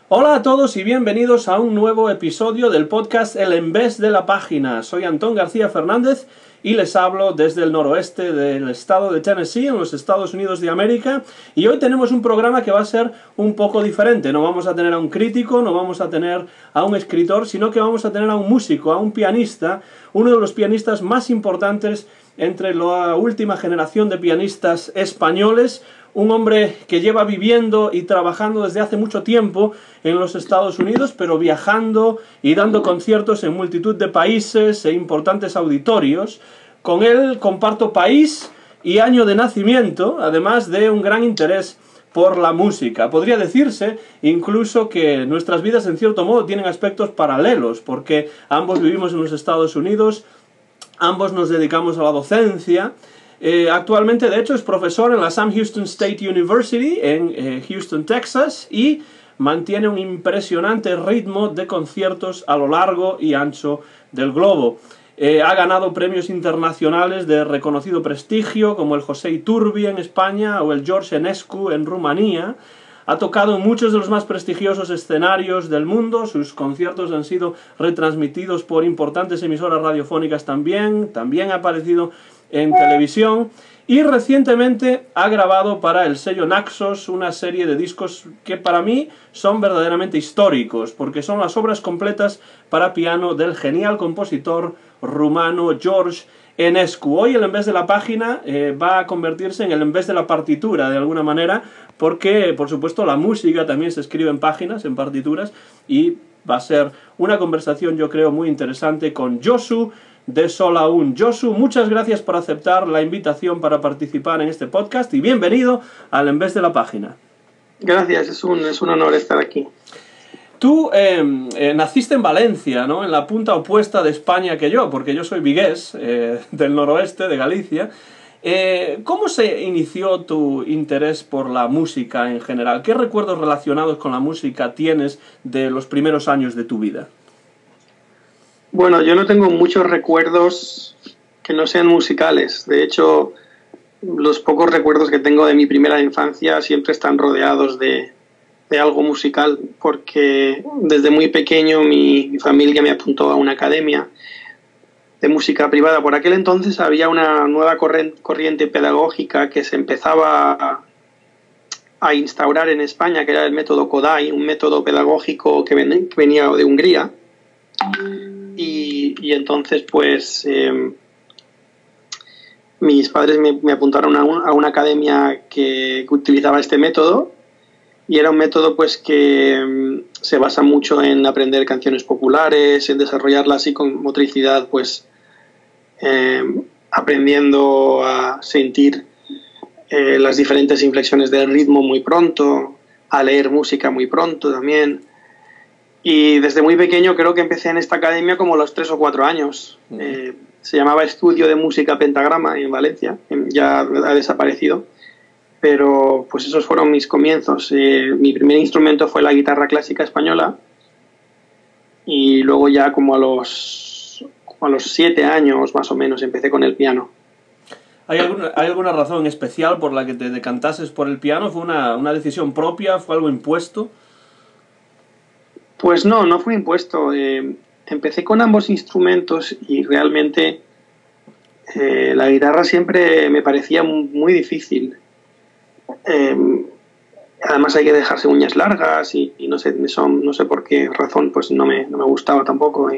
Hola a todos y bienvenidos a un nuevo episodio del podcast El Envés de la Página. Soy Antón García Fernández y les hablo desde el noroeste del estado de Tennessee, en los Estados Unidos de América. Y hoy tenemos un programa que va a ser un poco diferente. No vamos a tener a un crítico, no vamos a tener a un escritor, sino que vamos a tener a un músico, a un pianista, uno de los pianistas más importantes entre la última generación de pianistas españoles. Un hombre que lleva viviendo y trabajando desde hace mucho tiempo en los Estados Unidos, pero viajando y dando conciertos en multitud de países e importantes auditorios. Con él comparto país y año de nacimiento, además de un gran interés por la música. Podría decirse incluso que nuestras vidas en cierto modo tienen aspectos paralelos, porque ambos vivimos en los Estados Unidos, ambos nos dedicamos a la docencia. Actualmente, de hecho, es profesor en la Sam Houston State University en Houston, Texas, y mantiene un impresionante ritmo de conciertos a lo largo y ancho del globo. Ha ganado premios internacionales de reconocido prestigio, como el José Iturbi en España o el George Enescu en Rumanía. Ha tocado en muchos de los más prestigiosos escenarios del mundo. Sus conciertos han sido retransmitidos por importantes emisoras radiofónicas también. También ha aparecido en televisión. Y recientemente ha grabado para el sello Naxos una serie de discos que para mí son verdaderamente históricos, porque son las obras completas para piano del genial compositor rumano George Enescu. Hoy el En vez de la página va a convertirse en el en vez de la partitura, de alguna manera, porque, por supuesto, la música también se escribe en páginas, en partituras, y va a ser una conversación, yo creo, muy interesante con Josu de Sol a Un. Josu, muchas gracias por aceptar la invitación para participar en este podcast y bienvenido al En vez de la página. Gracias, es un honor estar aquí. Tú naciste en Valencia, ¿no? En la punta opuesta de España que yo, porque yo soy vigués, del noroeste, de Galicia. ¿Cómo se inició tu interés por la música en general? ¿Qué recuerdos relacionados con la música tienes de los primeros años de tu vida? Bueno, yo no tengo muchos recuerdos que no sean musicales. De hecho, los pocos recuerdos que tengo de mi primera infancia siempre están rodeados de algo musical, porque desde muy pequeño mi familia me apuntó a una academia de música privada. Por aquel entonces había una nueva corriente pedagógica que se empezaba a instaurar en España, que era el método Kodály, un método pedagógico que venía de Hungría. Y entonces, pues, mis padres me apuntaron a una academia que utilizaba este método, y era un método, pues, que se basa mucho en aprender canciones populares, en desarrollar la psicomotricidad, pues, aprendiendo a sentir las diferentes inflexiones del ritmo muy pronto, a leer música muy pronto también. Y desde muy pequeño creo que empecé en esta academia como a los 3 o 4 años. Se llamaba Estudio de Música Pentagrama en Valencia, ya ha desaparecido. Pero pues esos fueron mis comienzos. Mi primer instrumento fue la guitarra clásica española, y luego ya como a los 7 años más o menos empecé con el piano. ¿Hay alguna razón especial por la que te decantases por el piano? ¿Fue una decisión propia? ¿Fue algo impuesto? Pues no fue impuesto. Empecé con ambos instrumentos y realmente la guitarra siempre me parecía muy difícil. Además hay que dejarse uñas largas y no sé por qué razón, pues no me gustaba tampoco.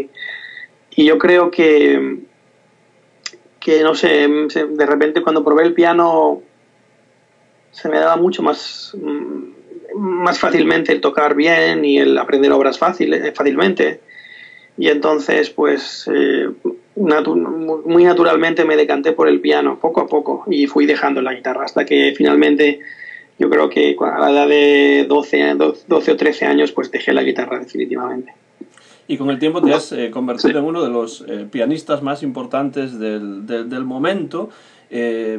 Y yo creo que no sé, de repente cuando probé el piano se me daba mucho más fácilmente el tocar bien y el aprender obras fácilmente. Y entonces, pues, muy naturalmente me decanté por el piano, poco a poco, y fui dejando la guitarra hasta que finalmente, yo creo que a la edad de 12 o 13 años, pues dejé la guitarra definitivamente. Y con el tiempo te has convertido en uno de los pianistas más importantes del momento.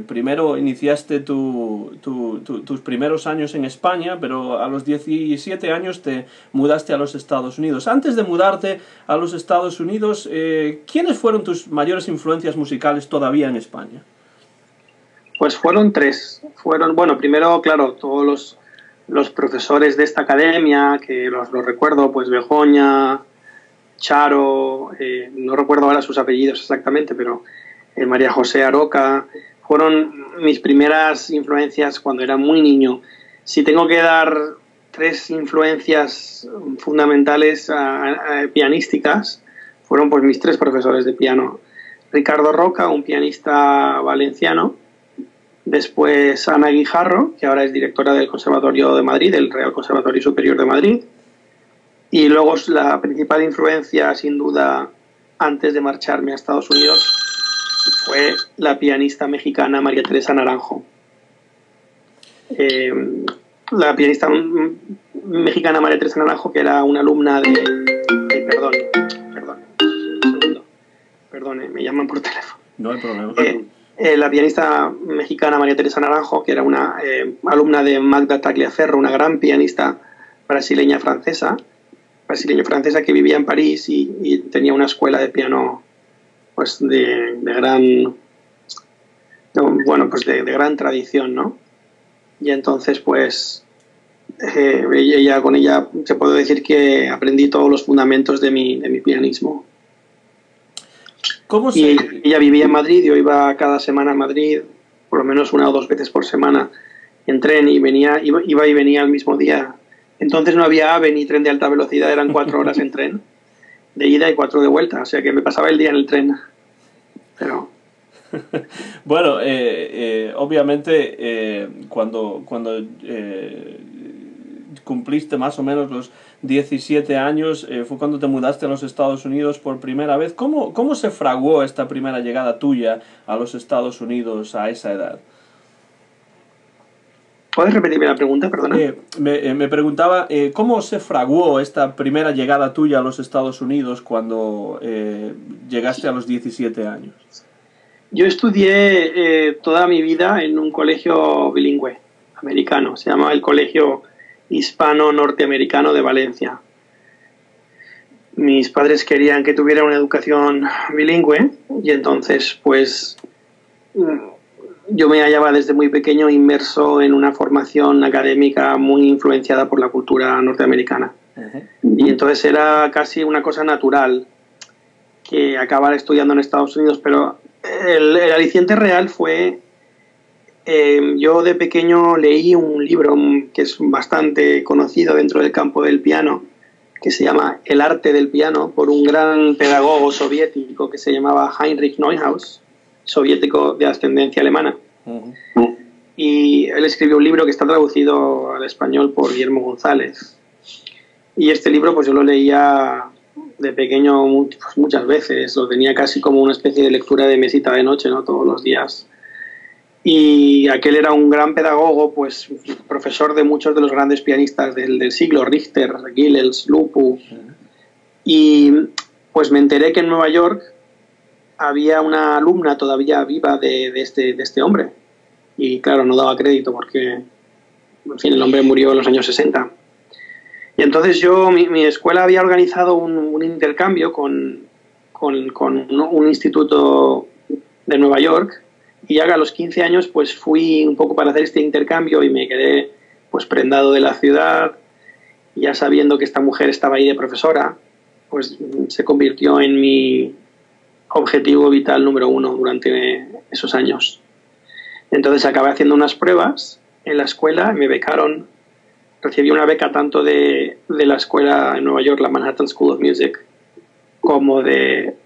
Primero iniciaste tus primeros años en España, pero a los 17 años te mudaste a los Estados Unidos. Antes de mudarte a los Estados Unidos, ¿quiénes fueron tus mayores influencias musicales todavía en España? Pues fueron 3. Bueno, primero, claro, todos los profesores de esta academia, que los recuerdo, pues Begoña, Charo, no recuerdo ahora sus apellidos exactamente, pero María José Aroca, fueron mis primeras influencias cuando era muy niño. Si tengo que dar 3 influencias fundamentales pianísticas, fueron pues mis 3 profesores de piano. Ricardo Roca, un pianista valenciano, después Ana Guijarro, que ahora es directora del Conservatorio de Madrid, del Real Conservatorio Superior de Madrid, y luego la principal influencia, sin duda, antes de marcharme a Estados Unidos, fue la pianista mexicana María Teresa Naranjo. La pianista mexicana María Teresa Naranjo, que era una alumna de... Perdón, un segundo. Perdón, me llaman por teléfono. No hay problema. La pianista mexicana María Teresa Naranjo, que era una alumna de Magda Tagliaferro, una gran pianista brasileño-francesa que vivía en París y tenía una escuela de piano pues de gran tradición, ¿no? Y entonces pues con ella se puede decir que aprendí todos los fundamentos de mi pianismo. ¿Cómo y ella vivía en Madrid, yo iba cada semana a Madrid, por lo menos 1 o 2 veces por semana en tren, y iba y venía el mismo día. Entonces no había AVE ni tren de alta velocidad, eran 4 horas en tren de ida y 4 de vuelta, o sea que me pasaba el día en el tren. Pero bueno, obviamente cuando cumpliste más o menos los 17 años, fue cuando te mudaste a los Estados Unidos por primera vez. ¿Cómo se fraguó esta primera llegada tuya a los Estados Unidos a esa edad? ¿Puedes repetirme la pregunta, perdona? Me preguntaba, ¿cómo se fraguó esta primera llegada tuya a los Estados Unidos cuando llegaste a los 17 años? Yo estudié toda mi vida en un colegio bilingüe americano, se llamaba el Colegio Hispano-Norteamericano de Valencia. Mis padres querían que tuviera una educación bilingüe y entonces pues yo me hallaba desde muy pequeño inmerso en una formación académica muy influenciada por la cultura norteamericana. Y entonces era casi una cosa natural que acabara estudiando en Estados Unidos, pero el aliciente real fue... yo de pequeño leí un libro que es bastante conocido dentro del campo del piano, que se llama El arte del piano, por un gran pedagogo soviético que se llamaba Heinrich Neuhaus, soviético de ascendencia alemana. Y él escribió un libro que está traducido al español por Guillermo González. Y este libro pues yo lo leía de pequeño pues muchas veces, lo tenía casi como una especie de lectura de mesita de noche, ¿no? Todos los días. Y aquel era un gran pedagogo, pues profesor de muchos de los grandes pianistas del siglo, Richter, Gilels, Lupu. Y pues me enteré que en Nueva York había una alumna todavía viva de este hombre. Y claro, no daba crédito porque, en fin, el hombre murió en los años 60. Y entonces mi escuela había organizado un intercambio con un instituto de Nueva York. Y ya a los 15 años pues fui un poco para hacer este intercambio y me quedé pues prendado de la ciudad. Y ya sabiendo que esta mujer estaba ahí de profesora, pues se convirtió en mi objetivo vital número 1 durante esos años. Entonces acabé haciendo unas pruebas en la escuela, me becaron, recibí una beca tanto de la escuela en Nueva York, la Manhattan School of Music, como de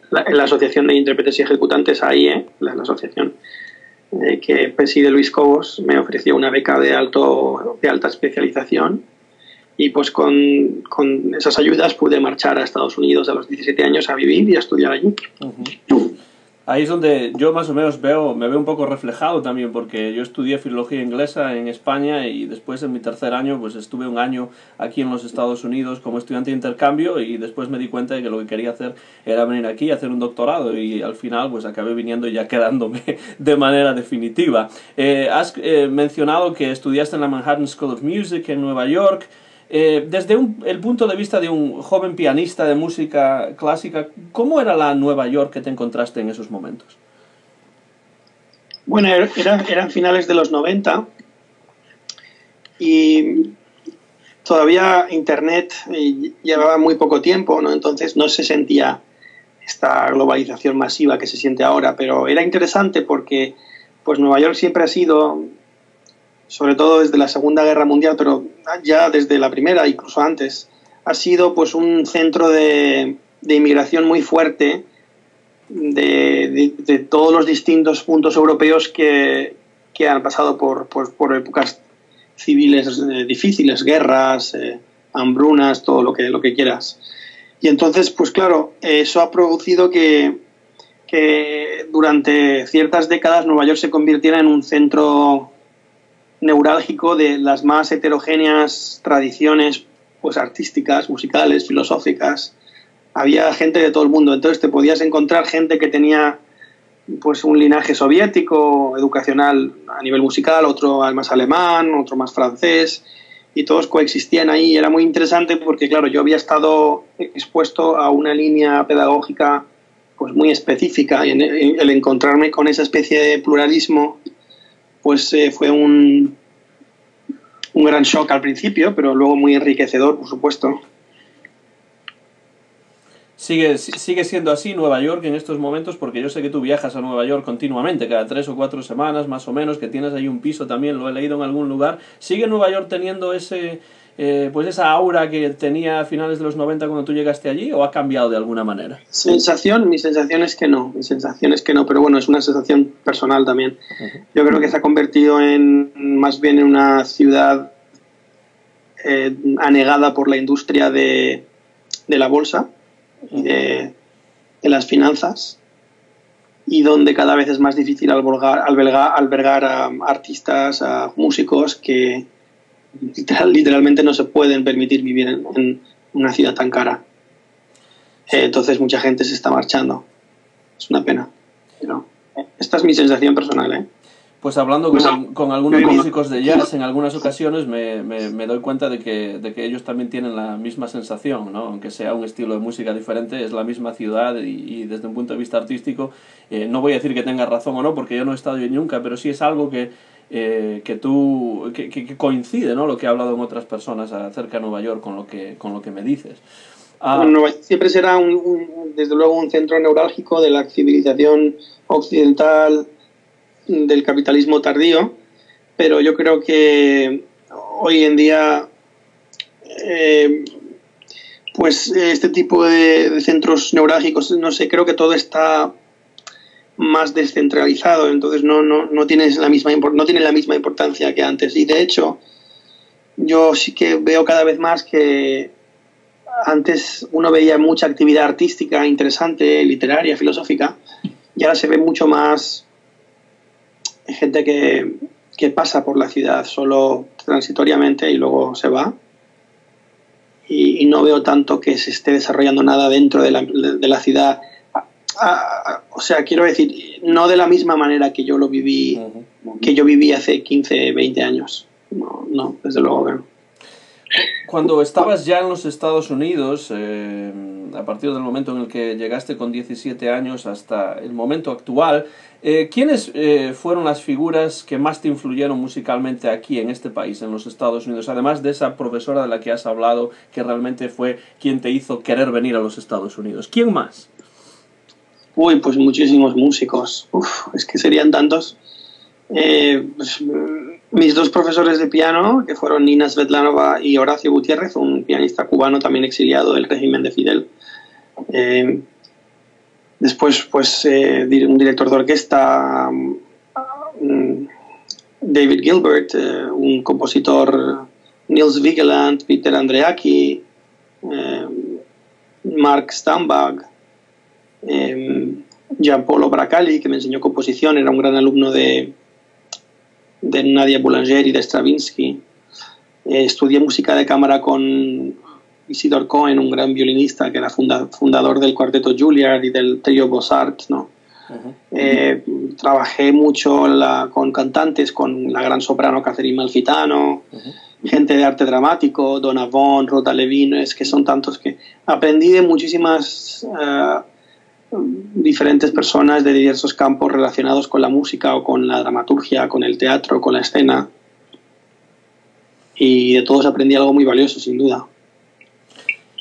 la Asociación de Intérpretes y Ejecutantes, AIE, la asociación que preside Luis Cobos, me ofreció una beca de alta especialización y pues con esas ayudas pude marchar a Estados Unidos a los 17 años a vivir y a estudiar allí. Ahí es donde yo más o menos me veo un poco reflejado también, porque yo estudié filología inglesa en España y después en mi tercer año pues estuve un año aquí en los Estados Unidos como estudiante de intercambio y después me di cuenta de que lo que quería hacer era venir aquí a hacer un doctorado y al final pues acabé viniendo y ya quedándome de manera definitiva. Has mencionado que estudiaste en la Manhattan School of Music en Nueva York. Desde el punto de vista de un joven pianista de música clásica, ¿cómo era la Nueva York que te encontraste en esos momentos? Bueno, eran finales de los 90 y todavía Internet llevaba muy poco tiempo, ¿no? Entonces no se sentía esta globalización masiva que se siente ahora, pero era interesante porque pues Nueva York siempre ha sido, sobre todo desde la Segunda Guerra Mundial, pero ya desde la Primera, incluso antes, ha sido pues un centro de inmigración muy fuerte de todos los distintos puntos europeos que han pasado por épocas civiles difíciles, guerras, hambrunas, todo lo que quieras. Y entonces, pues claro, eso ha producido que durante ciertas décadas Nueva York se convirtiera en un centro neurálgico de las más heterogéneas tradiciones pues artísticas, musicales, filosóficas. Había gente de todo el mundo, entonces te podías encontrar gente que tenía pues un linaje soviético, educacional a nivel musical, otro más alemán, otro más francés, y todos coexistían ahí. Era muy interesante porque, claro, yo había estado expuesto a una línea pedagógica pues muy específica, y el encontrarme con esa especie de pluralismo pues fue un gran shock al principio, pero luego muy enriquecedor, por supuesto. Sigue siendo así Nueva York en estos momentos, porque yo sé que tú viajas a Nueva York continuamente, cada 3 o 4 semanas más o menos, que tienes ahí un piso también, lo he leído en algún lugar. ¿Sigue Nueva York teniendo pues esa aura que tenía a finales de los 90 cuando tú llegaste allí, o ha cambiado de alguna manera? Mi sensación es que no, pero bueno, es una sensación personal también. Yo creo que se ha convertido más bien en una ciudad anegada por la industria de la bolsa y de las finanzas, y donde cada vez es más difícil albergar a artistas, a músicos que literalmente no se pueden permitir vivir en una ciudad tan cara. Entonces mucha gente se está marchando. Es una pena. Pero esta es mi sensación personal, ¿eh? Pues hablando con algunos músicos de jazz en algunas ocasiones me doy cuenta de que ellos también tienen la misma sensación, ¿no? Aunque sea un estilo de música diferente, es la misma ciudad y desde un punto de vista artístico, no voy a decir que tengas razón o no, porque yo no he estado allí nunca, pero sí es algo que coincide, ¿no? Lo que he hablado en otras personas acerca de Nueva York con lo que me dices. Bueno, siempre será desde luego un centro neurálgico de la civilización occidental, del capitalismo tardío, pero yo creo que hoy en día pues este tipo de centros neurálgicos, no sé, creo que todo está más descentralizado, entonces no tiene la misma importancia que antes. Y de hecho yo sí que veo cada vez más que antes uno veía mucha actividad artística interesante, literaria, filosófica, y ahora se ve mucho más gente que pasa por la ciudad solo transitoriamente y luego se va, y no veo tanto que se esté desarrollando nada dentro de la ciudad. O sea, quiero decir, no de la misma manera que yo lo viví, que yo viví hace 15, 20 años. No, desde luego que no. Cuando estabas ya en los Estados Unidos, a partir del momento en el que llegaste con 17 años hasta el momento actual, ¿quiénes fueron las figuras que más te influyeron musicalmente aquí en este país, en los Estados Unidos? Además de esa profesora de la que has hablado, que realmente fue quien te hizo querer venir a los Estados Unidos. ¿Quién más? Uy, pues muchísimos músicos. Es que serían tantos. Pues, mis dos profesores de piano, que fueron Nina Svetlanova y Horacio Gutiérrez, un pianista cubano también exiliado del régimen de Fidel. Después, pues, un director de orquesta, David Gilbert, un compositor, Nils Vigeland, Peter Andreacki, Mark Stambag, Gianpolo Bracali, que me enseñó composición, era un gran alumno de Nadia Boulanger y de Stravinsky. Estudié música de cámara con Isidor Cohen, un gran violinista que era fundador del cuarteto Juilliard y del trío Beaux-Arts, ¿no? Trabajé mucho con cantantes, con la gran soprano Catherine Malfitano, gente de arte dramático, Donna Von, Rhoda Levin, es que son tantos que aprendí de muchísimas diferentes personas de diversos campos relacionados con la música o con la dramaturgia, con el teatro, con la escena. y de todos aprendí algo muy valioso, sin duda.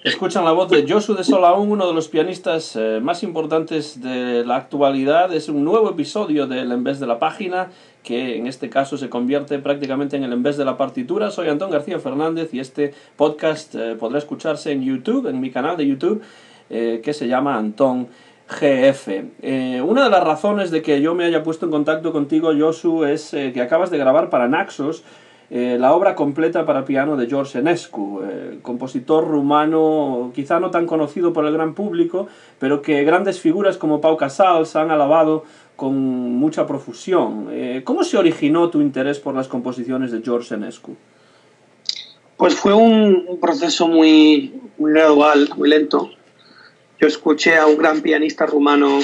Escuchan la voz de Josu de Solaún, uno de los pianistas más importantes de la actualidad. Es un nuevo episodio del En vez de la página, que en este caso se convierte prácticamente en el En vez de la partitura. Soy Antón García Fernández y este podcast podrá escucharse en YouTube, en mi canal de YouTube, que se llama Antón GF. Una de las razones de que yo me haya puesto en contacto contigo, Josu, es que acabas de grabar para Naxos la obra completa para piano de George Enescu, compositor rumano quizá no tan conocido por el gran público, pero que grandes figuras como Pau Casals han alabado con mucha profusión. ¿Cómo se originó tu interés por las composiciones de George Enescu? Pues fue un proceso muy gradual, muy lento. Yo escuché a un gran pianista rumano.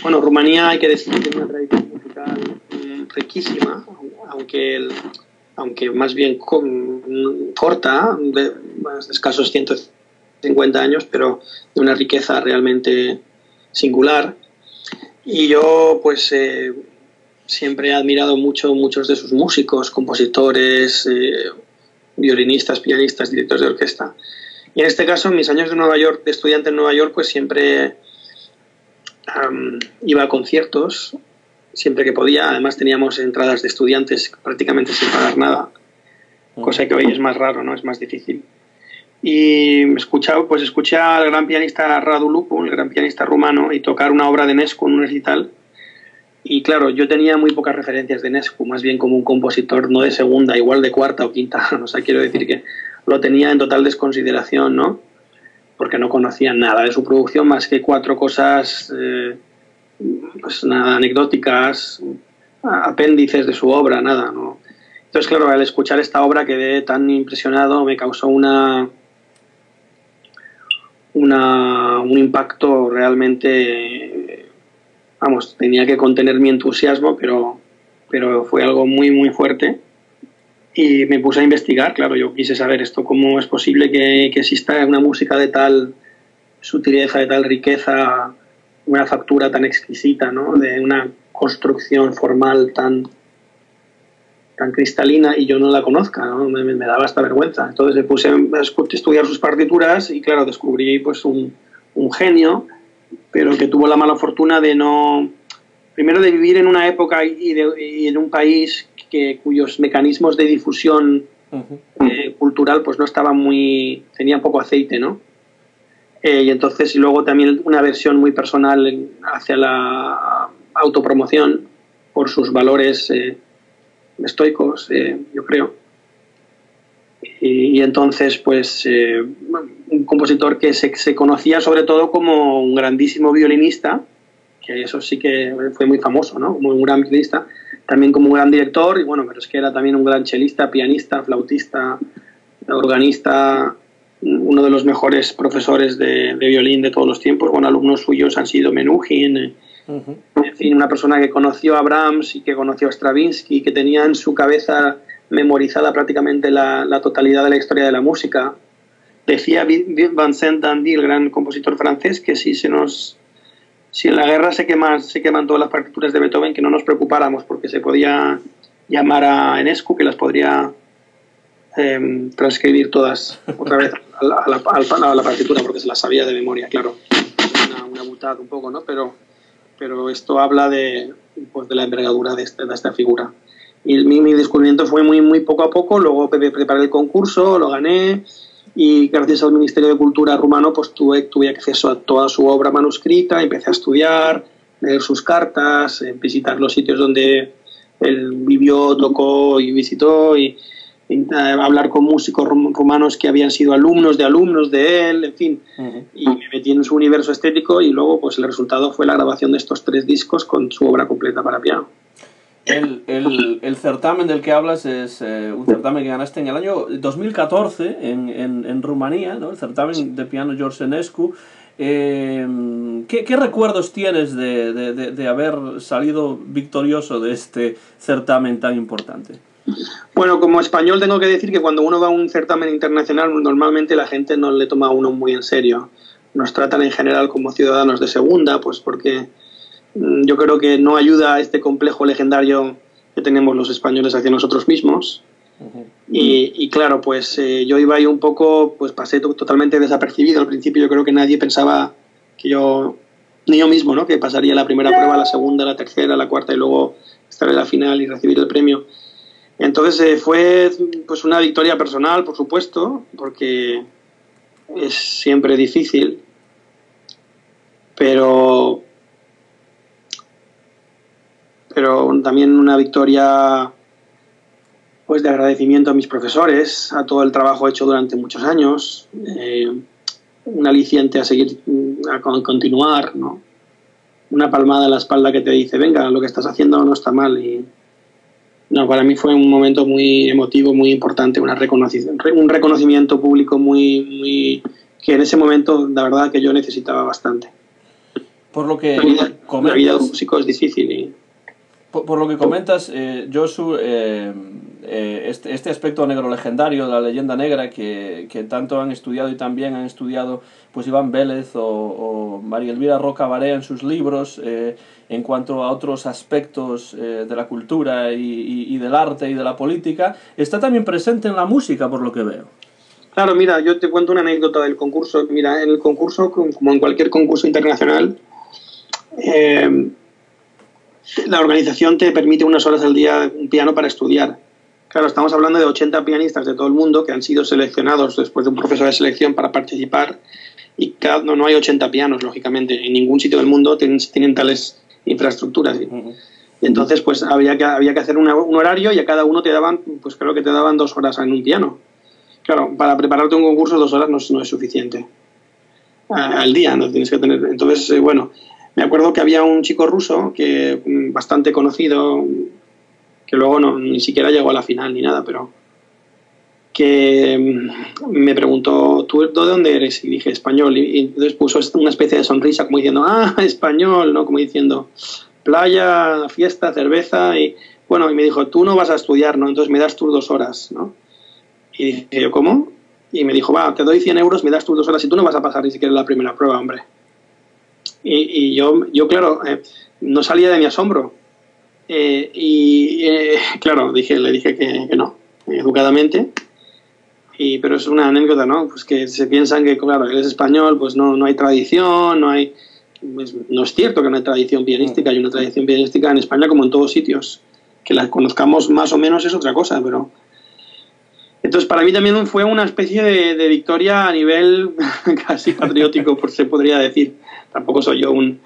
Bueno, Rumanía, hay que decir que tiene una tradición musical riquísima, aunque más bien corta, de escasos 150 años, pero de una riqueza realmente singular. Y yo pues siempre he admirado muchos de sus músicos, compositores, violinistas, pianistas, directores de orquesta. Y en este caso, en mis años de Nueva York, de estudiante en Nueva York, pues siempre iba a conciertos, siempre que podía. Además teníamos entradas de estudiantes prácticamente sin pagar nada, cosa que hoy es más raro, ¿no? Es más difícil. Y escuché al gran pianista Radu Lupu, el gran pianista rumano, y tocar una obra de Enescu en un recital. Y claro, yo tenía muy pocas referencias de Enescu, más bien como un compositor no de segunda, igual de cuarta o quinta. O sea, quiero decir que lo tenía en total desconsideración, ¿no? Porque no conocía nada de su producción más que 4 cosas pues nada, anecdóticas, apéndices de su obra, nada, ¿no? Entonces, claro, al escuchar esta obra quedé tan impresionado, me causó un impacto realmente, vamos, tenía que contener mi entusiasmo, pero fue algo muy fuerte. Y me puse a investigar, claro, yo quise saber esto, cómo es posible que exista una música de tal sutileza, de tal riqueza, una factura tan exquisita, ¿no? De una construcción formal tan cristalina y yo no la conozca, ¿no? Me daba hasta vergüenza. Entonces me puse a estudiar sus partituras y claro, descubrí pues un genio, pero que tuvo la mala fortuna de primero de vivir en una época y en un país cuyos mecanismos de difusión cultural pues no estaban tenían poco aceite, ¿no? Y entonces, y luego también una versión muy personal hacia la autopromoción por sus valores estoicos, yo creo. Y entonces, pues, un compositor que se conocía sobre todo como un grandísimo violinista, que eso sí que fue muy famoso, ¿no? Como un gran violinista, también como un gran director, y bueno, pero es que era también un gran chelista, pianista, flautista, organista, uno de los mejores profesores de violín de todos los tiempos. Bueno, alumnos suyos han sido Menuhin, en fin, una persona que conoció a Brahms y que conoció a Stravinsky, que tenía en su cabeza memorizada prácticamente la totalidad de la historia de la música. Decía Vincent Dandy, el gran compositor francés, que si en la guerra se queman todas las partituras de Beethoven, que no nos preocupáramos, porque se podía llamar a Enescu, que las podría transcribir todas otra vez a la partitura, porque se las sabía de memoria, claro. Una butada un poco, ¿no? Pero esto habla de la envergadura de esta figura. Y mi descubrimiento fue muy poco a poco. Luego preparé el concurso, lo gané, y gracias al Ministerio de Cultura rumano pues tuve acceso a toda su obra manuscrita, empecé a estudiar, leer sus cartas, visitar los sitios donde él vivió, tocó y visitó, y hablar con músicos rumanos que habían sido alumnos de él, en fin, y me metí en su universo estético, y luego pues el resultado fue la grabación de estos 3 discos con su obra completa para piano. El certamen del que hablas es un certamen que ganaste en el año 2014 en Rumanía, ¿no? El certamen de piano George Enescu. ¿Qué recuerdos tienes de haber salido victorioso de este certamen tan importante? Bueno, como español tengo que decir que cuando uno va a un certamen internacional normalmente la gente no le toma a uno muy en serio. Nos tratan en general como ciudadanos de segunda, pues porque yo creo que no ayuda a este complejo legendario que tenemos los españoles hacia nosotros mismos. Y claro, pues yo iba ahí un poco, pues pasé totalmente desapercibido. Al principio yo creo que nadie pensaba que yo, ni yo mismo, ¿no? Que pasaría la primera prueba, la segunda, la tercera, la cuarta y luego estar en la final y recibir el premio. Entonces fue pues una victoria personal, por supuesto, porque es siempre difícil, pero también una victoria pues de agradecimiento a mis profesores, a todo el trabajo hecho durante muchos años, un aliciente a seguir, a continuar, ¿no? Una palmada en la espalda que te dice, venga, lo que estás haciendo no está mal. Y no, para mí fue un momento muy emotivo, muy importante, un reconocimiento público muy que en ese momento, la verdad, que yo necesitaba bastante. Por lo que la vida de un músico es difícil. Y... Por lo que comentas, Josu, este aspecto negro legendario de la leyenda negra que tanto han estudiado y también han estudiado pues Iván Vélez o María Elvira Roca Barea en sus libros, en cuanto a otros aspectos de la cultura y del arte y de la política, está también presente en la música, por lo que veo. Claro, mira, yo te cuento una anécdota del concurso. Mira, en el concurso, como en cualquier concurso internacional, la organización te permite unas horas al día un piano para estudiar. Claro, estamos hablando de 80 pianistas de todo el mundo que han sido seleccionados después de un proceso de selección para participar, y no hay 80 pianos, lógicamente. En ningún sitio del mundo tienen tales infraestructuras. Y entonces pues había que hacer un horario, y a cada uno te daban, pues creo que te daban 2 horas en un piano. Claro, para prepararte un concurso 2 horas no es suficiente al día, no tienes que tener. Entonces, bueno, me acuerdo que había un chico ruso que bastante conocido, que luego ni siquiera llegó a la final ni nada, pero que me preguntó, ¿tú de dónde eres? Y dije, español. Y entonces puso una especie de sonrisa como diciendo, español, ¿no? Como diciendo, playa, fiesta, cerveza. Y bueno, y me dijo, tú no vas a estudiar, ¿no? Entonces me das tus 2 horas, ¿no? Y dije yo, ¿cómo? Y me dijo, te doy 100 euros, me das tus 2 horas y tú no vas a pasar ni siquiera la primera prueba, hombre. Y yo claro, no salía de mi asombro. Claro, le dije que no, educadamente. Pero es una anécdota, ¿no? Pues que se piensan que, claro, eres español, pues no hay tradición, pues no es cierto que no hay tradición pianística, hay una tradición pianística en España como en todos sitios. Que la conozcamos más o menos es otra cosa, pero... Entonces, para mí también fue una especie de victoria a nivel casi patriótico, se podría decir. Tampoco soy yo un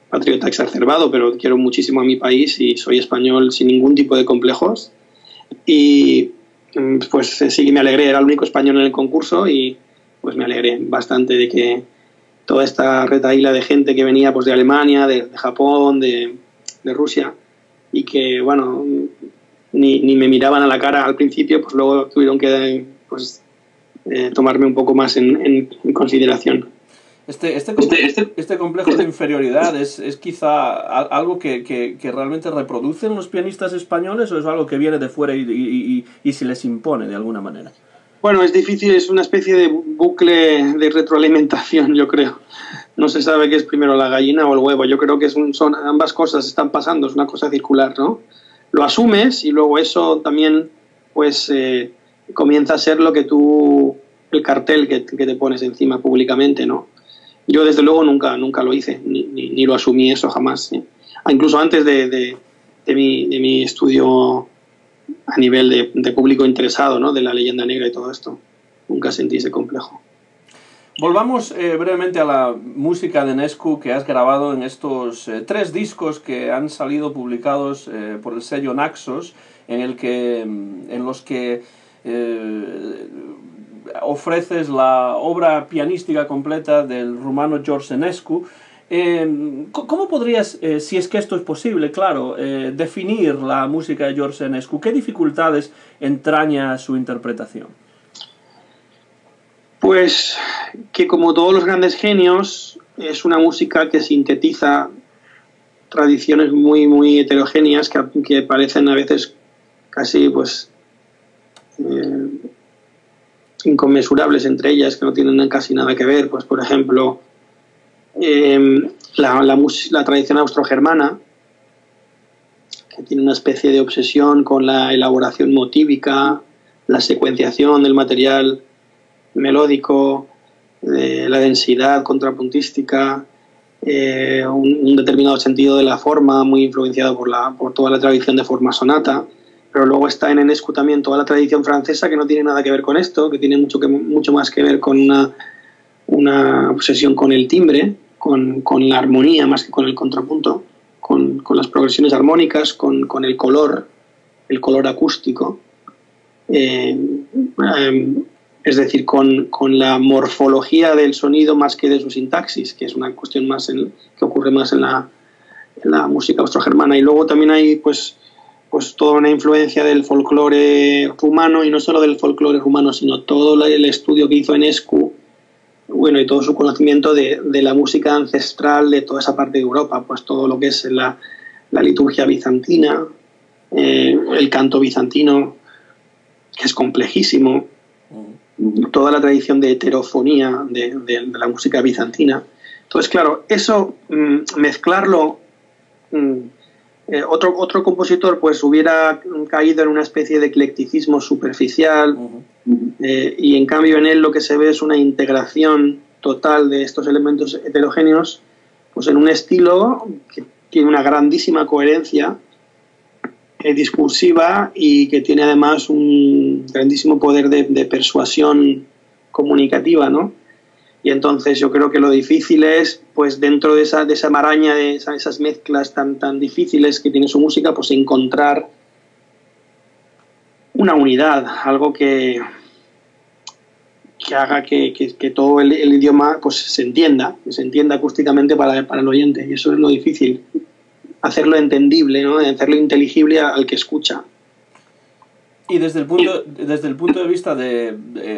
patriota exacerbado, pero quiero muchísimo a mi país y soy español sin ningún tipo de complejos. Y pues sí, me alegré, era el único español en el concurso y pues me alegré bastante de que toda esta retahíla de gente que venía pues de Alemania, de Japón, de Rusia, y que, bueno... Ni me miraban a la cara al principio, pues luego tuvieron que pues, tomarme un poco más en consideración. Este complejo de inferioridad es quizá algo que realmente reproducen los pianistas españoles, o es algo que viene de fuera y se les impone de alguna manera. Bueno, es difícil, es una especie de bucle de retroalimentación, yo creo. No se sabe qué es primero, la gallina o el huevo. Yo creo que son ambas cosas están pasando, es una cosa circular, ¿no? Lo asumes y luego eso también pues comienza a ser el cartel que te pones encima públicamente, ¿no? Yo desde luego nunca lo hice, ni lo asumí eso jamás, ¿eh? Incluso antes de mi estudio a nivel de público interesado, ¿no? De la leyenda negra y todo esto, nunca sentí ese complejo. Volvamos brevemente a la música de Enescu que has grabado en estos 3 discos que han salido publicados por el sello Naxos, en los que ofreces la obra pianística completa del rumano George Enescu. ¿Cómo podrías, si es que esto es posible, claro, definir la música de George Enescu? ¿Qué dificultades entraña su interpretación? Pues que, como todos los grandes genios, es una música que sintetiza tradiciones muy, muy heterogéneas que parecen a veces casi pues inconmensurables entre ellas, que no tienen casi nada que ver. Pues por ejemplo, la tradición austrogermana, que tiene una especie de obsesión con la elaboración motívica, la secuenciación del material melódico, la densidad contrapuntística, un determinado sentido de la forma muy influenciado por toda la tradición de forma sonata. Pero luego está en Enescu también toda la tradición francesa, que no tiene nada que ver con esto, que tiene mucho más que ver con una obsesión con el timbre, con la armonía más que con el contrapunto, con las progresiones armónicas, con el color acústico, es decir, con la morfología del sonido más que de su sintaxis, que es una cuestión más que ocurre más en la música austrogermana. Y luego también hay pues toda una influencia del folclore rumano, y no solo del folclore rumano, sino todo el estudio que hizo Enescu, bueno, y todo su conocimiento de la música ancestral de toda esa parte de Europa, pues todo lo que es la liturgia bizantina, el canto bizantino, que es complejísimo, toda la tradición de heterofonía de la música bizantina. Entonces, claro, eso mezclarlo... otro compositor pues hubiera caído en una especie de eclecticismo superficial, y en cambio en él lo que se ve es una integración total de estos elementos heterogéneos, pues en un estilo que tiene una grandísima coherencia discursiva, y que tiene además un grandísimo poder de persuasión comunicativa, ¿no? Y entonces yo creo que lo difícil es, pues dentro de esa maraña, de esas mezclas tan difíciles que tiene su música, pues encontrar una unidad, algo que haga que todo el idioma pues se entienda acústicamente para el oyente. Y eso es lo difícil, hacerlo entendible, ¿no? Hacerlo inteligible al que escucha. Y desde el punto de vista de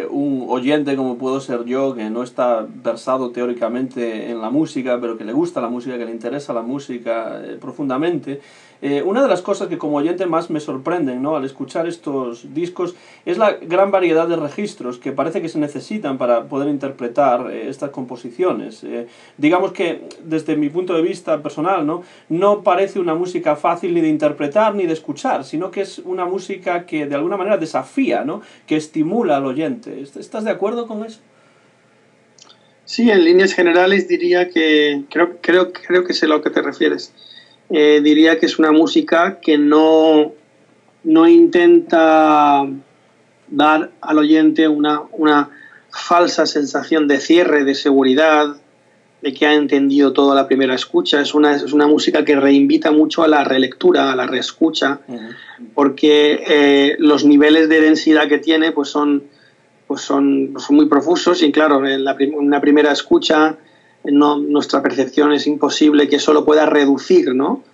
un oyente como puedo ser yo, que no está versado teóricamente en la música, pero que le gusta la música, que le interesa la música profundamente, una de las cosas que como oyente más me sorprenden, ¿no?, al escuchar estos discos es la gran variedad de registros que parece que se necesitan para poder interpretar estas composiciones. Digamos que desde mi punto de vista personal, no parece una música fácil ni de interpretar ni de escuchar, sino que es una música que de alguna manera desafía, ¿no?, que estimula al oyente. ¿Estás de acuerdo con eso? Sí, en líneas generales diría que creo que sé a lo que te refieres. Diría que es una música que no intenta dar al oyente una falsa sensación de cierre, de seguridad, de que ha entendido todo a la primera escucha. Es una música que reinvita mucho a la relectura, a la reescucha, porque los niveles de densidad que tiene pues son muy profusos, y claro, en una primera escucha nuestra percepción es imposible que eso lo pueda reducir, ¿no?,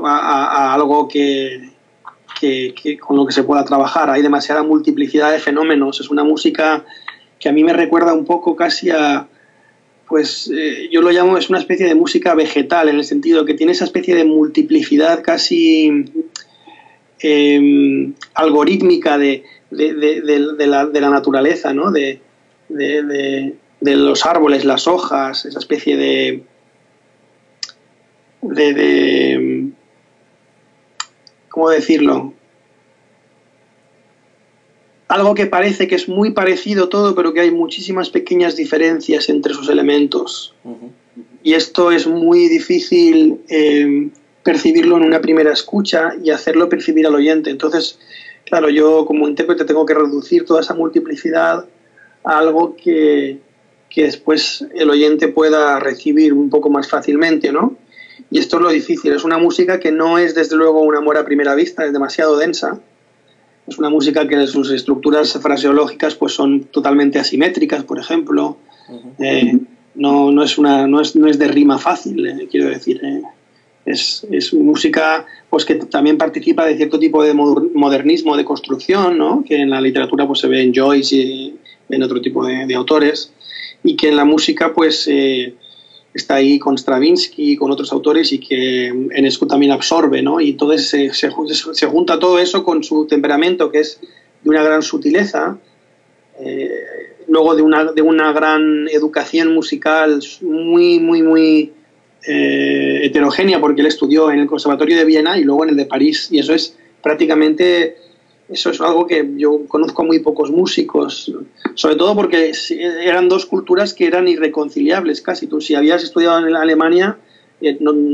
a algo que con lo que se pueda trabajar. Hay demasiada multiplicidad de fenómenos. Es una música que a mí me recuerda un poco casi a, pues yo lo llamo, es una especie de música vegetal, en el sentido que tiene esa especie de multiplicidad casi algorítmica de la naturaleza, ¿no?, de los árboles, las hojas, esa especie de ¿cómo decirlo? Algo que parece que es muy parecido todo, pero que hay muchísimas pequeñas diferencias entre sus elementos. Y esto es muy difícil percibirlo en una primera escucha y hacerlo percibir al oyente. Entonces, claro, yo como intérprete tengo que reducir toda esa multiplicidad a algo que después el oyente pueda recibir un poco más fácilmente, ¿no? Y esto es lo difícil. Es una música que no es, desde luego, un amor a primera vista, es demasiado densa. Es una música que sus estructuras fraseológicas pues son totalmente asimétricas, por ejemplo. No es de rima fácil, quiero decir. Es música pues que también participa de cierto tipo de modernismo de construcción, ¿no?, que en la literatura pues se ve en Joyce y en otro tipo de autores, y que en la música pues está ahí con Stravinsky y con otros autores, y que Enescu también absorbe, ¿no? Y entonces se junta todo eso con su temperamento, que es de una gran sutileza, luego de una gran educación musical muy heterogénea, porque él estudió en el Conservatorio de Viena y luego en el de París, y eso es prácticamente, eso es algo que yo conozco a muy pocos músicos, sobre todo porque eran dos culturas que eran irreconciliables casi. Tú, si habías estudiado en Alemania,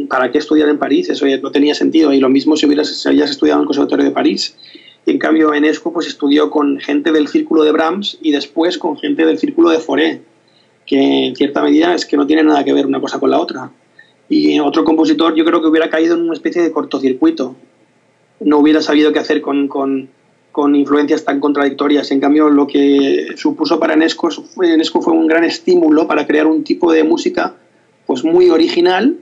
¿para qué estudiar en París? Eso no tenía sentido, y lo mismo si habías estudiado en el Conservatorio de París. Y en cambio Enescu pues estudió con gente del círculo de Brahms y después con gente del círculo de Fauré, que en cierta medida es que no tiene nada que ver una cosa con la otra. Y otro compositor yo creo que hubiera caído en una especie de cortocircuito, no hubiera sabido qué hacer con influencias tan contradictorias. En cambio, lo que supuso para Enescu fue un gran estímulo para crear un tipo de música pues muy original,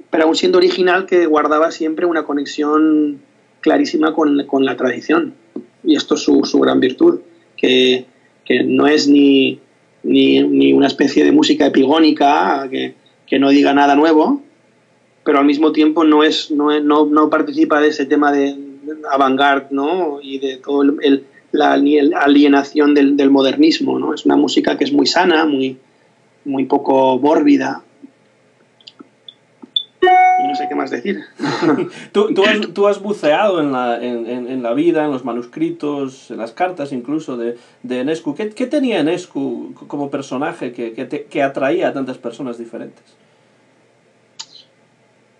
pero aún siendo original, que guardaba siempre una conexión clarísima con la tradición. Y esto es su gran virtud, que no es ni una especie de música epigónica que no diga nada nuevo, pero al mismo tiempo no participa de ese tema de avant-garde, ¿no? Y de todo la alienación del modernismo, ¿no? Es una música que es muy sana, muy poco mórbida. No sé qué más decir. Tú has buceado en la vida, en los manuscritos, en las cartas incluso de Enescu. ¿Qué tenía Enescu como personaje que atraía a tantas personas diferentes?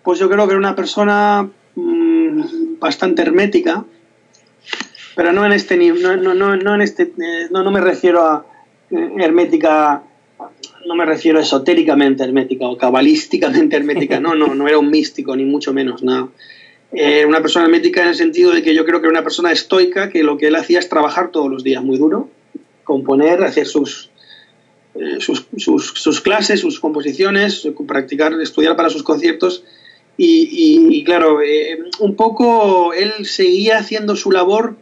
Pues yo creo que era una persona bastante hermética, pero no en este nivel, no me refiero a hermética. No me refiero esotéricamente hermética o cabalísticamente hermética, no era un místico, ni mucho menos, no. Una persona hermética en el sentido de que yo creo que era una persona estoica, que lo que él hacía es trabajar todos los días muy duro, componer, hacer sus clases, sus composiciones, practicar, estudiar para sus conciertos, y claro, un poco él seguía haciendo su labor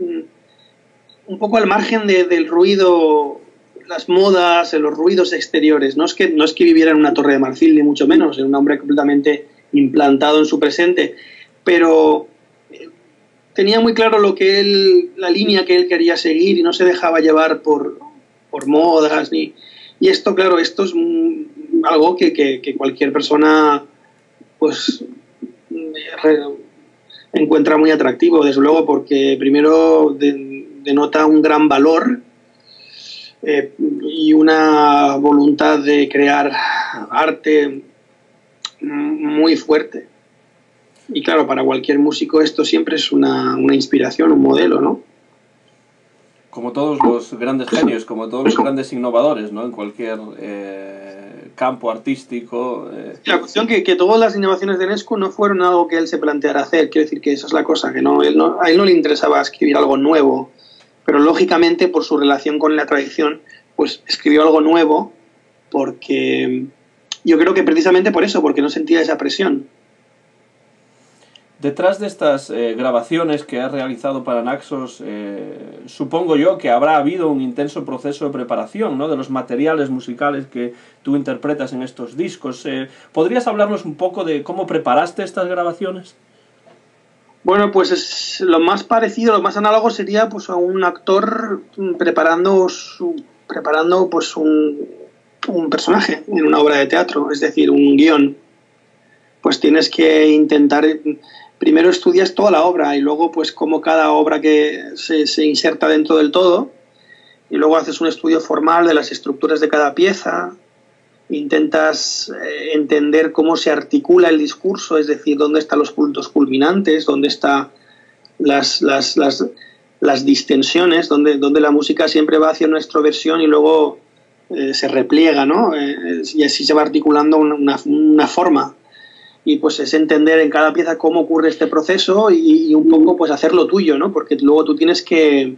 un poco al margen del ruido, las modas, los ruidos exteriores. No es que viviera en una torre de marfil, ni mucho menos, era un hombre completamente implantado en su presente, pero tenía muy claro la línea que él quería seguir y no se dejaba llevar por modas, y esto, claro, esto es algo que cualquier persona pues encuentra muy atractivo, desde luego, porque primero denota un gran valor y una voluntad de crear arte muy fuerte. Y claro, para cualquier músico esto siempre es una inspiración, un modelo, ¿no? Como todos los grandes genios, como todos los grandes innovadores, ¿no? En cualquier campo artístico. La cuestión que todas las innovaciones de Enescu no fueron algo que él se planteara hacer. Quiero decir que esa es la cosa, que a él no le interesaba escribir algo nuevo, pero lógicamente por su relación con la tradición, pues escribió algo nuevo, porque yo creo que precisamente por eso, porque no sentía esa presión. Detrás de estas grabaciones que has realizado para Naxos, supongo yo que habrá habido un intenso proceso de preparación, ¿no?, de los materiales musicales que tú interpretas en estos discos. ¿Podrías hablarnos un poco de cómo preparaste estas grabaciones? Bueno, pues lo más parecido, lo más análogo sería pues a un actor preparando pues un personaje en una obra de teatro, es decir, un guión. Pues tienes que intentar, primero estudias toda la obra y luego pues como cada obra que se inserta dentro del todo, y luego haces un estudio formal de las estructuras de cada pieza, intentas entender cómo se articula el discurso, es decir, dónde están los puntos culminantes, dónde están las distensiones, dónde la música siempre va hacia una extroversión y luego se repliega, ¿no? Y así se va articulando una forma. Y pues es entender en cada pieza cómo ocurre este proceso y un poco pues hacerlo tuyo, ¿no? Porque luego tú tienes que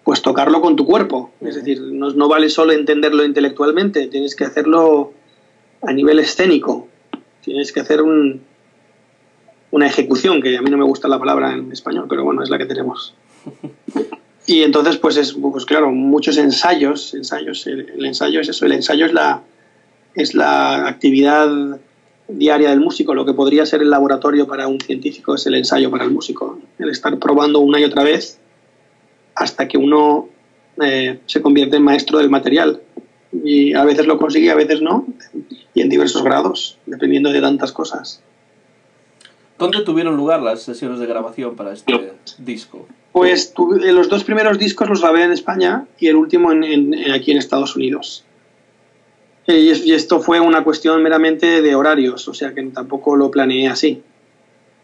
pues tocarlo con tu cuerpo. Es decir, no vale solo entenderlo intelectualmente, tienes que hacerlo a nivel escénico. Tienes que hacer una ejecución, que a mí no me gusta la palabra en español, pero bueno, es la que tenemos. Y entonces pues claro, muchos ensayos. El ensayo es eso, el ensayo es la actividad diaria del músico. Lo que podría ser el laboratorio para un científico es el ensayo para el músico, el estar probando una y otra vez hasta que uno se convierte en maestro del material. Y a veces lo conseguí, a veces no, y en diversos grados, dependiendo de tantas cosas. ¿Dónde tuvieron lugar las sesiones de grabación para este disco? Pues los dos primeros discos los grabé en España y el último aquí en Estados Unidos. Y esto fue una cuestión meramente de horarios, o sea que tampoco lo planeé así.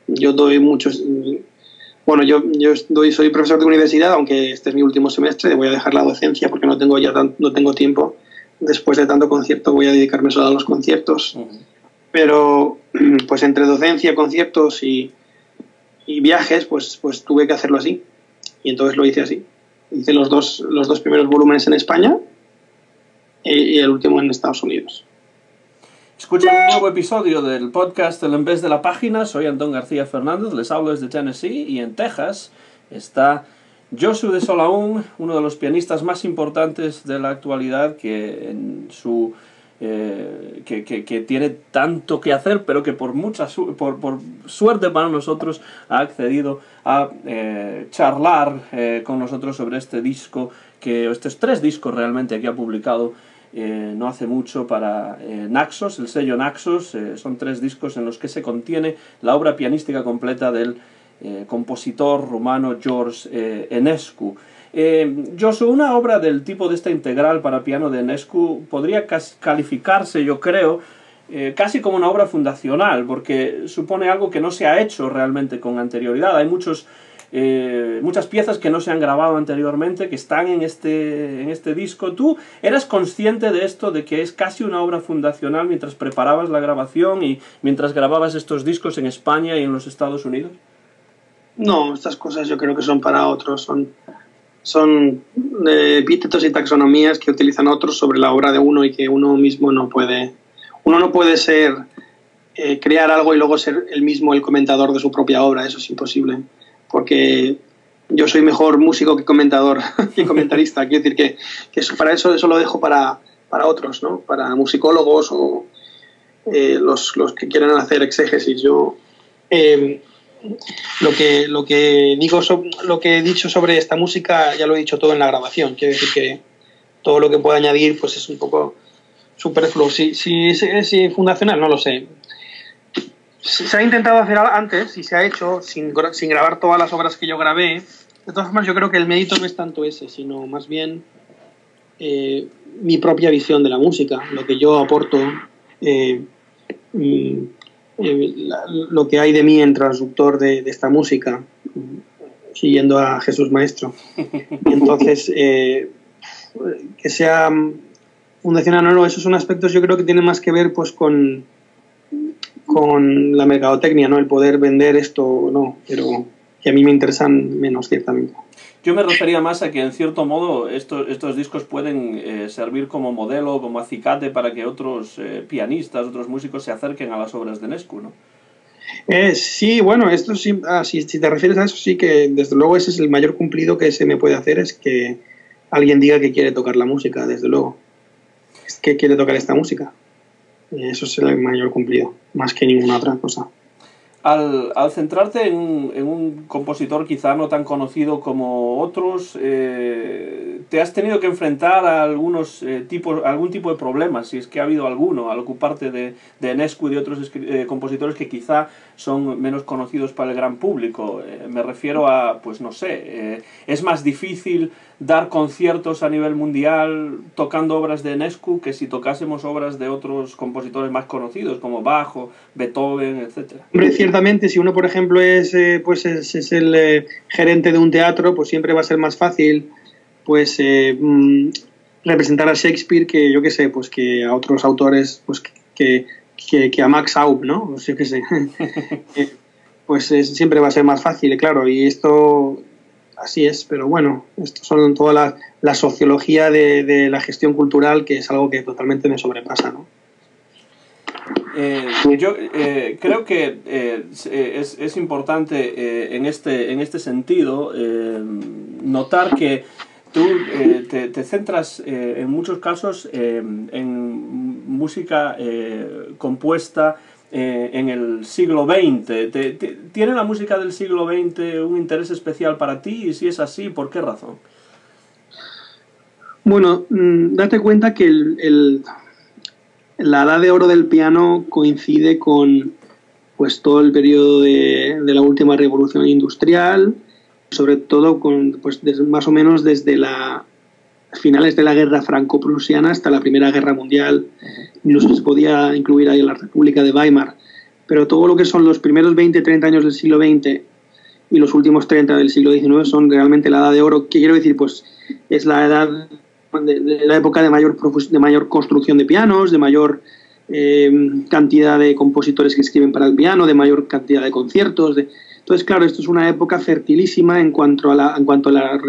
Yo doy muchos... Bueno, soy profesor de universidad, aunque este es mi último semestre, voy a dejar la docencia porque no tengo tiempo. Después de tanto concierto voy a dedicarme solo a los conciertos. Pero pues entre docencia, conciertos y viajes, pues tuve que hacerlo así. Y entonces lo hice así. Hice los dos primeros volúmenes en España y el último en Estados Unidos. Escucha un nuevo episodio del podcast El Envés de la Página. Soy Antón García Fernández, les hablo desde Tennessee y en Texas está Josu de Solaún, uno de los pianistas más importantes de la actualidad que en su... que tiene tanto que hacer, pero que por suerte para nosotros ha accedido a charlar con nosotros sobre este disco, estos 3 discos realmente que ha publicado no hace mucho para Naxos, el sello Naxos. Son 3 discos en los que se contiene la obra pianística completa del compositor rumano George Enescu. Josu, una obra del tipo de esta integral para piano de Enescu podría calificarse, yo creo, casi como una obra fundacional, porque supone algo que no se ha hecho realmente con anterioridad. Hay muchas piezas que no se han grabado anteriormente, que están en este disco. ¿Tú eras consciente de esto, de que es casi una obra fundacional mientras preparabas la grabación y mientras grababas estos discos en España y en los Estados Unidos? No, estas cosas yo creo que son para otros, son epítetos y taxonomías que utilizan otros sobre la obra de uno y que uno mismo no puede crear algo y luego ser el mismo el comentador de su propia obra. Eso es imposible, porque yo soy mejor músico que comentador y comentarista. Quiero decir que para eso lo dejo para otros, ¿no? Para musicólogos o los que quieran hacer exégesis. Yo lo que he dicho sobre esta música ya lo he dicho todo en la grabación. Quiero decir que todo lo que pueda añadir pues es un poco superfluo. Si es fundacional, no lo sé. Se ha intentado hacer antes y se ha hecho sin grabar todas las obras que yo grabé. De todas formas, yo creo que el mérito no es tanto ese, sino más bien mi propia visión de la música, lo que yo aporto, lo que hay de mí en transductor de esta música, siguiendo a Jesús Maestro. Entonces, que sea fundacional o no, esos son aspectos yo creo que tienen más que ver pues con la mercadotecnia, ¿no? El poder vender esto o no, pero que a mí me interesan menos, ciertamente. Yo me refería más a que, en cierto modo, estos discos pueden servir como modelo, como acicate para que otros pianistas, otros músicos se acerquen a las obras de Enescu, ¿no? Sí, bueno, esto sí, si te refieres a eso, sí que desde luego ese es el mayor cumplido que se me puede hacer, es que alguien diga que quiere tocar la música, desde luego. Es que quiere tocar esta música. Eso es el mayor cumplido, más que ninguna otra cosa. Al centrarte en un compositor quizá no tan conocido como otros, ¿te has tenido que enfrentar a algún tipo de problemas, si es que ha habido alguno, al ocuparte de Enescu y de otros compositores que quizá son menos conocidos para el gran público? Me refiero a, pues no sé, ¿es más difícil dar conciertos a nivel mundial tocando obras de Enescu que si tocásemos obras de otros compositores más conocidos como Bach, Beethoven, etcétera? Hombre, ciertamente, si uno, por ejemplo, es el gerente de un teatro, pues siempre va a ser más fácil pues representar a Shakespeare que, yo qué sé, pues que a otros autores, pues que a Max Aub, ¿no? Pues yo qué sé. Pues siempre va a ser más fácil, claro, y esto así es, pero bueno, esto son toda la sociología de la gestión cultural, que es algo que totalmente me sobrepasa, ¿no? Yo creo que es importante en este sentido notar que tú te centras en muchos casos en música compuesta en el siglo XX. ¿Tiene la música del siglo XX un interés especial para ti? Y si es así, ¿por qué razón? Bueno, date cuenta que la edad de oro del piano coincide con pues todo el periodo de la última revolución industrial, sobre todo pues más o menos desde finales de la guerra franco-prusiana hasta la Primera Guerra Mundial. Incluso se podía incluir ahí la República de Weimar, pero todo lo que son los primeros 20-30 años del siglo XX y los últimos 30 del siglo XIX son realmente la edad de oro. ¿Qué quiero decir? Pues es la edad de la época de mayor construcción de pianos, de mayor cantidad de compositores que escriben para el piano, de mayor cantidad de conciertos. Entonces, claro, esto es una época fertilísima en cuanto a la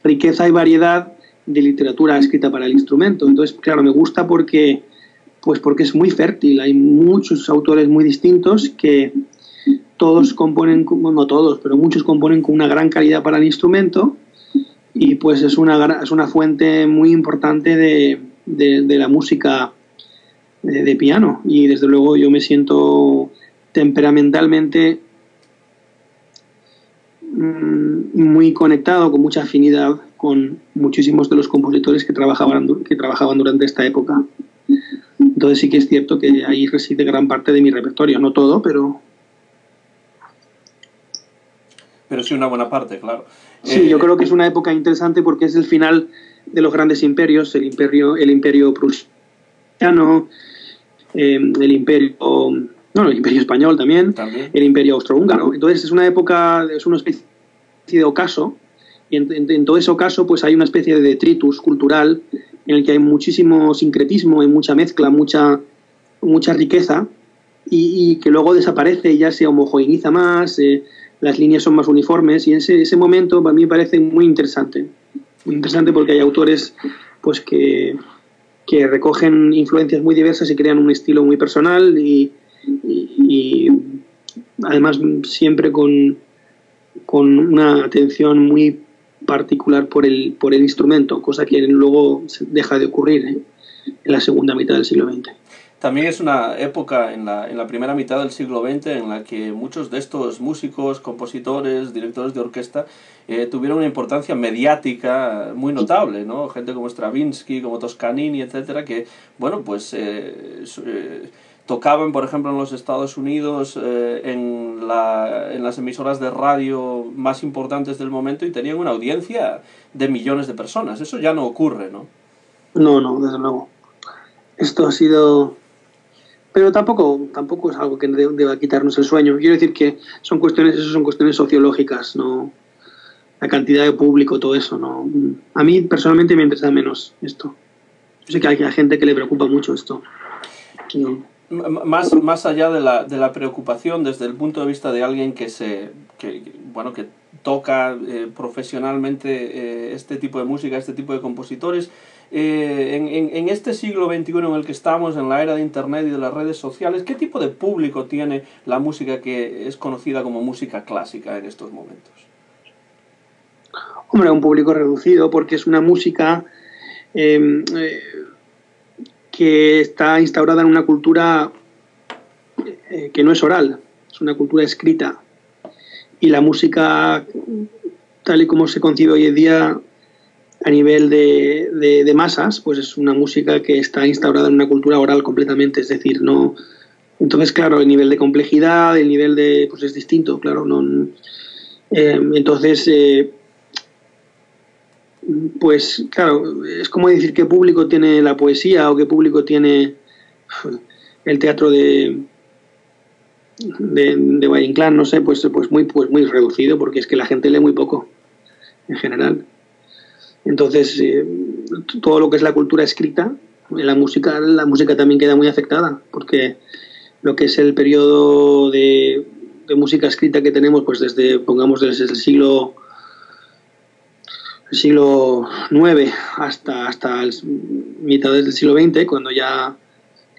riqueza y variedad de literatura escrita para el instrumento. Entonces, claro, me gusta porque es muy fértil. Hay muchos autores muy distintos que todos componen, no todos, pero muchos componen con una gran calidad para el instrumento, y pues es una fuente muy importante de la música de piano. Y desde luego yo me siento temperamentalmente muy conectado, con mucha afinidad con muchísimos de los compositores que trabajaban durante esta época. Entonces sí que es cierto que ahí reside gran parte de mi repertorio, no todo, pero sí una buena parte, claro. Sí, yo creo que es una época interesante porque es el final de los grandes imperios, el imperio prusiano, el imperio español también, el imperio austrohúngaro. Entonces es una época, es una especie de ocaso, y en todo ese ocaso pues hay una especie de detritus cultural en el que hay muchísimo sincretismo, hay mucha mezcla, mucha riqueza, y que luego desaparece y ya se homogeneiza más, las líneas son más uniformes, y ese momento para mí me parece muy interesante porque hay autores pues que recogen influencias muy diversas y crean un estilo muy personal, y además siempre con una atención muy particular por el instrumento, cosa que luego deja de ocurrir en la segunda mitad del siglo XX. También es una época en la primera mitad del siglo XX en la que muchos de estos músicos, compositores, directores de orquesta tuvieron una importancia mediática muy notable, ¿no? Gente como Stravinsky, como Toscanini, etcétera, que, bueno, pues tocaban, por ejemplo, en los Estados Unidos en las emisoras de radio más importantes del momento, y tenían una audiencia de millones de personas. Eso ya no ocurre, ¿no? No, desde luego. Esto ha sido... Pero tampoco es algo que deba quitarnos el sueño. Quiero decir que son cuestiones sociológicas, ¿no? La cantidad de público, todo eso, ¿no? A mí personalmente me interesa menos esto. Yo sé que hay gente que le preocupa mucho esto. No. Más allá de la preocupación desde el punto de vista de alguien que toca profesionalmente este tipo de música, este tipo de compositores, en este siglo XXI en el que estamos, en la era de Internet y de las redes sociales, ¿qué tipo de público tiene la música que es conocida como música clásica en estos momentos? Hombre, un público reducido, porque es una música que está instaurada en una cultura que no es oral, es una cultura escrita. Y la música, tal y como se concibe hoy en día a nivel de masas, pues es una música que está instaurada en una cultura oral completamente, es decir, no... Entonces, claro, el nivel de complejidad, el nivel de... pues es distinto, claro, no... entonces, pues claro, es como decir qué público tiene la poesía o qué público tiene el teatro de Valle Inclán, no sé, pues muy reducido, porque es que la gente lee muy poco en general. Entonces, todo lo que es la cultura escrita, la música también queda muy afectada, porque lo que es el periodo de música escrita que tenemos, pues desde el siglo IX hasta mitad del siglo XX, cuando ya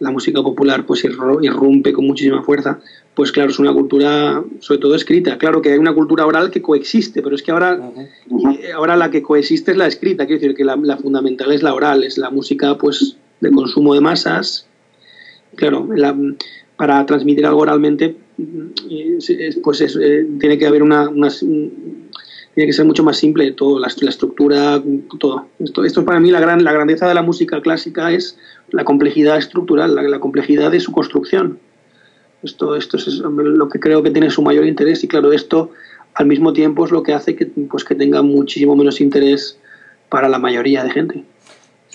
la música popular pues irrumpe con muchísima fuerza, pues claro, es una cultura sobre todo escrita. Claro que hay una cultura oral que coexiste, pero es que ahora la que coexiste es la escrita. Quiero decir que la fundamental es la oral, es la música pues de consumo de masas. Claro, para transmitir algo oralmente pues tiene que haber tiene que ser mucho más simple todo, la estructura, todo. Esto para mí la grandeza de la música clásica es la complejidad estructural, la complejidad de su construcción. Esto es lo que creo que tiene su mayor interés, y claro, esto al mismo tiempo es lo que hace que tenga muchísimo menos interés para la mayoría de gente.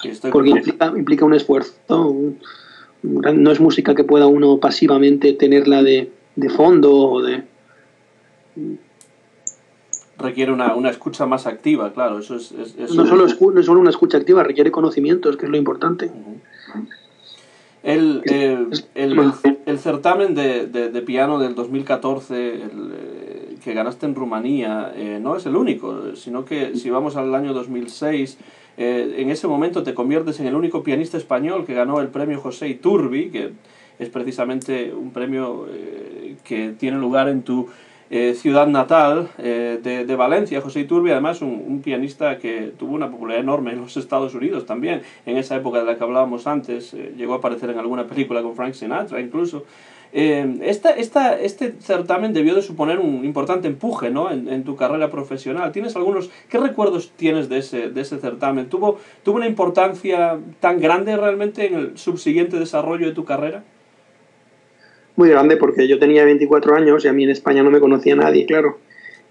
Sí, porque implica un esfuerzo. No es música que pueda uno pasivamente tenerla de fondo o de... Requiere una escucha más activa, claro. Eso no solo una escucha activa, requiere conocimientos, que es lo importante. El certamen de piano del 2014, que ganaste en Rumanía, no es el único, sino que si vamos al año 2006, en ese momento te conviertes en el único pianista español que ganó el premio José Iturbi, que es precisamente un premio que tiene lugar en tu ciudad natal de Valencia. José Iturbi, además, un pianista que tuvo una popularidad enorme en los Estados Unidos también, en esa época de la que hablábamos antes. Llegó a aparecer en alguna película con Frank Sinatra incluso. Este certamen debió de suponer un importante empuje, ¿no?, en tu carrera profesional. ¿Qué recuerdos tienes de ese certamen? ¿Tuvo una importancia tan grande realmente en el subsiguiente desarrollo de tu carrera? Muy grande, porque yo tenía 24 años y a mí en España no me conocía nadie, claro.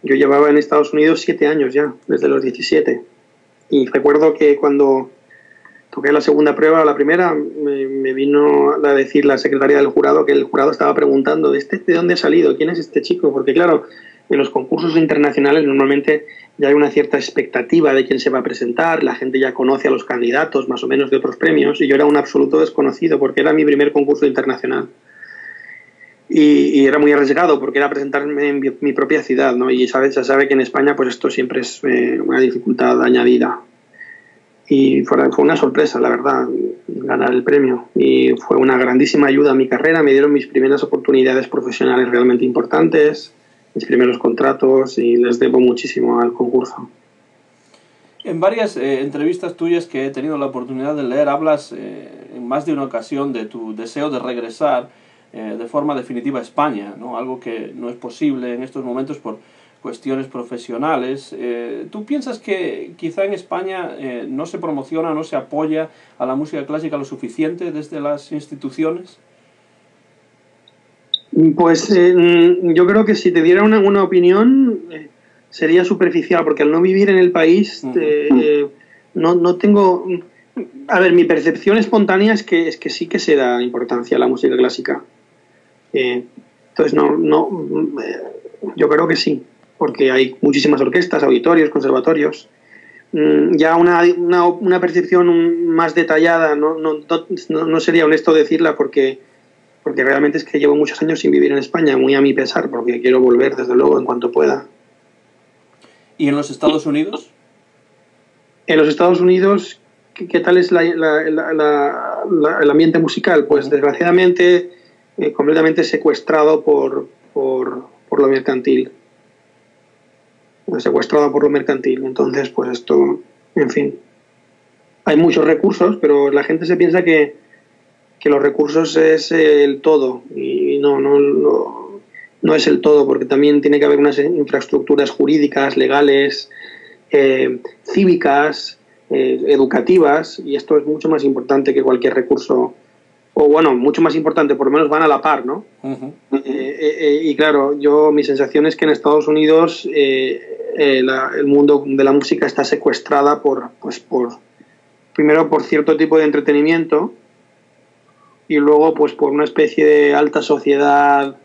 Yo llevaba en Estados Unidos 7 años ya, desde los 17. Y recuerdo que cuando toqué la segunda prueba, la primera, me vino a decir la secretaria del jurado que el jurado estaba preguntando ¿de dónde ha salido? ¿Quién es este chico? Porque claro, en los concursos internacionales normalmente ya hay una cierta expectativa de quién se va a presentar, la gente ya conoce a los candidatos más o menos de otros premios, y yo era un absoluto desconocido porque era mi primer concurso internacional. Y era muy arriesgado porque era presentarme en mi propia ciudad, ¿no? Y ya sabe que en España pues esto siempre es una dificultad añadida. Y fue una sorpresa, la verdad, ganar el premio. Y fue una grandísima ayuda a mi carrera. Me dieron mis primeras oportunidades profesionales realmente importantes, mis primeros contratos, y les debo muchísimo al concurso. En varias entrevistas tuyas que he tenido la oportunidad de leer, hablas en más de una ocasión de tu deseo de regresar de forma definitiva a España, ¿no? Algo que no es posible en estos momentos por cuestiones profesionales. ¿Tú piensas que quizá en España no se promociona, no se apoya a la música clásica lo suficiente desde las instituciones? Pues yo creo que si te diera una opinión sería superficial, porque al no vivir en el país no tengo... A ver, mi percepción espontánea es que sí que se da importancia a la música clásica. Entonces yo creo que sí, porque hay muchísimas orquestas, auditorios, conservatorios. Ya una percepción más detallada no sería honesto decirla, porque realmente es que llevo muchos años sin vivir en España, muy a mi pesar, porque quiero volver desde luego en cuanto pueda. ¿Y en los Estados Unidos? En los Estados Unidos, ¿qué tal es el ambiente musical? Pues desgraciadamente completamente secuestrado por lo mercantil. Secuestrado por lo mercantil. Entonces, pues esto, en fin. Hay muchos recursos, pero la gente se piensa que los recursos es el todo. Y no es el todo, porque también tiene que haber unas infraestructuras jurídicas, legales, cívicas, educativas, y esto es mucho más importante que cualquier recurso, o bueno, mucho más importante, por lo menos van a la par, ¿no? Y claro, mi sensación es que en Estados Unidos el mundo de la música está secuestrada primero por cierto tipo de entretenimiento, y luego pues por una especie de alta sociedad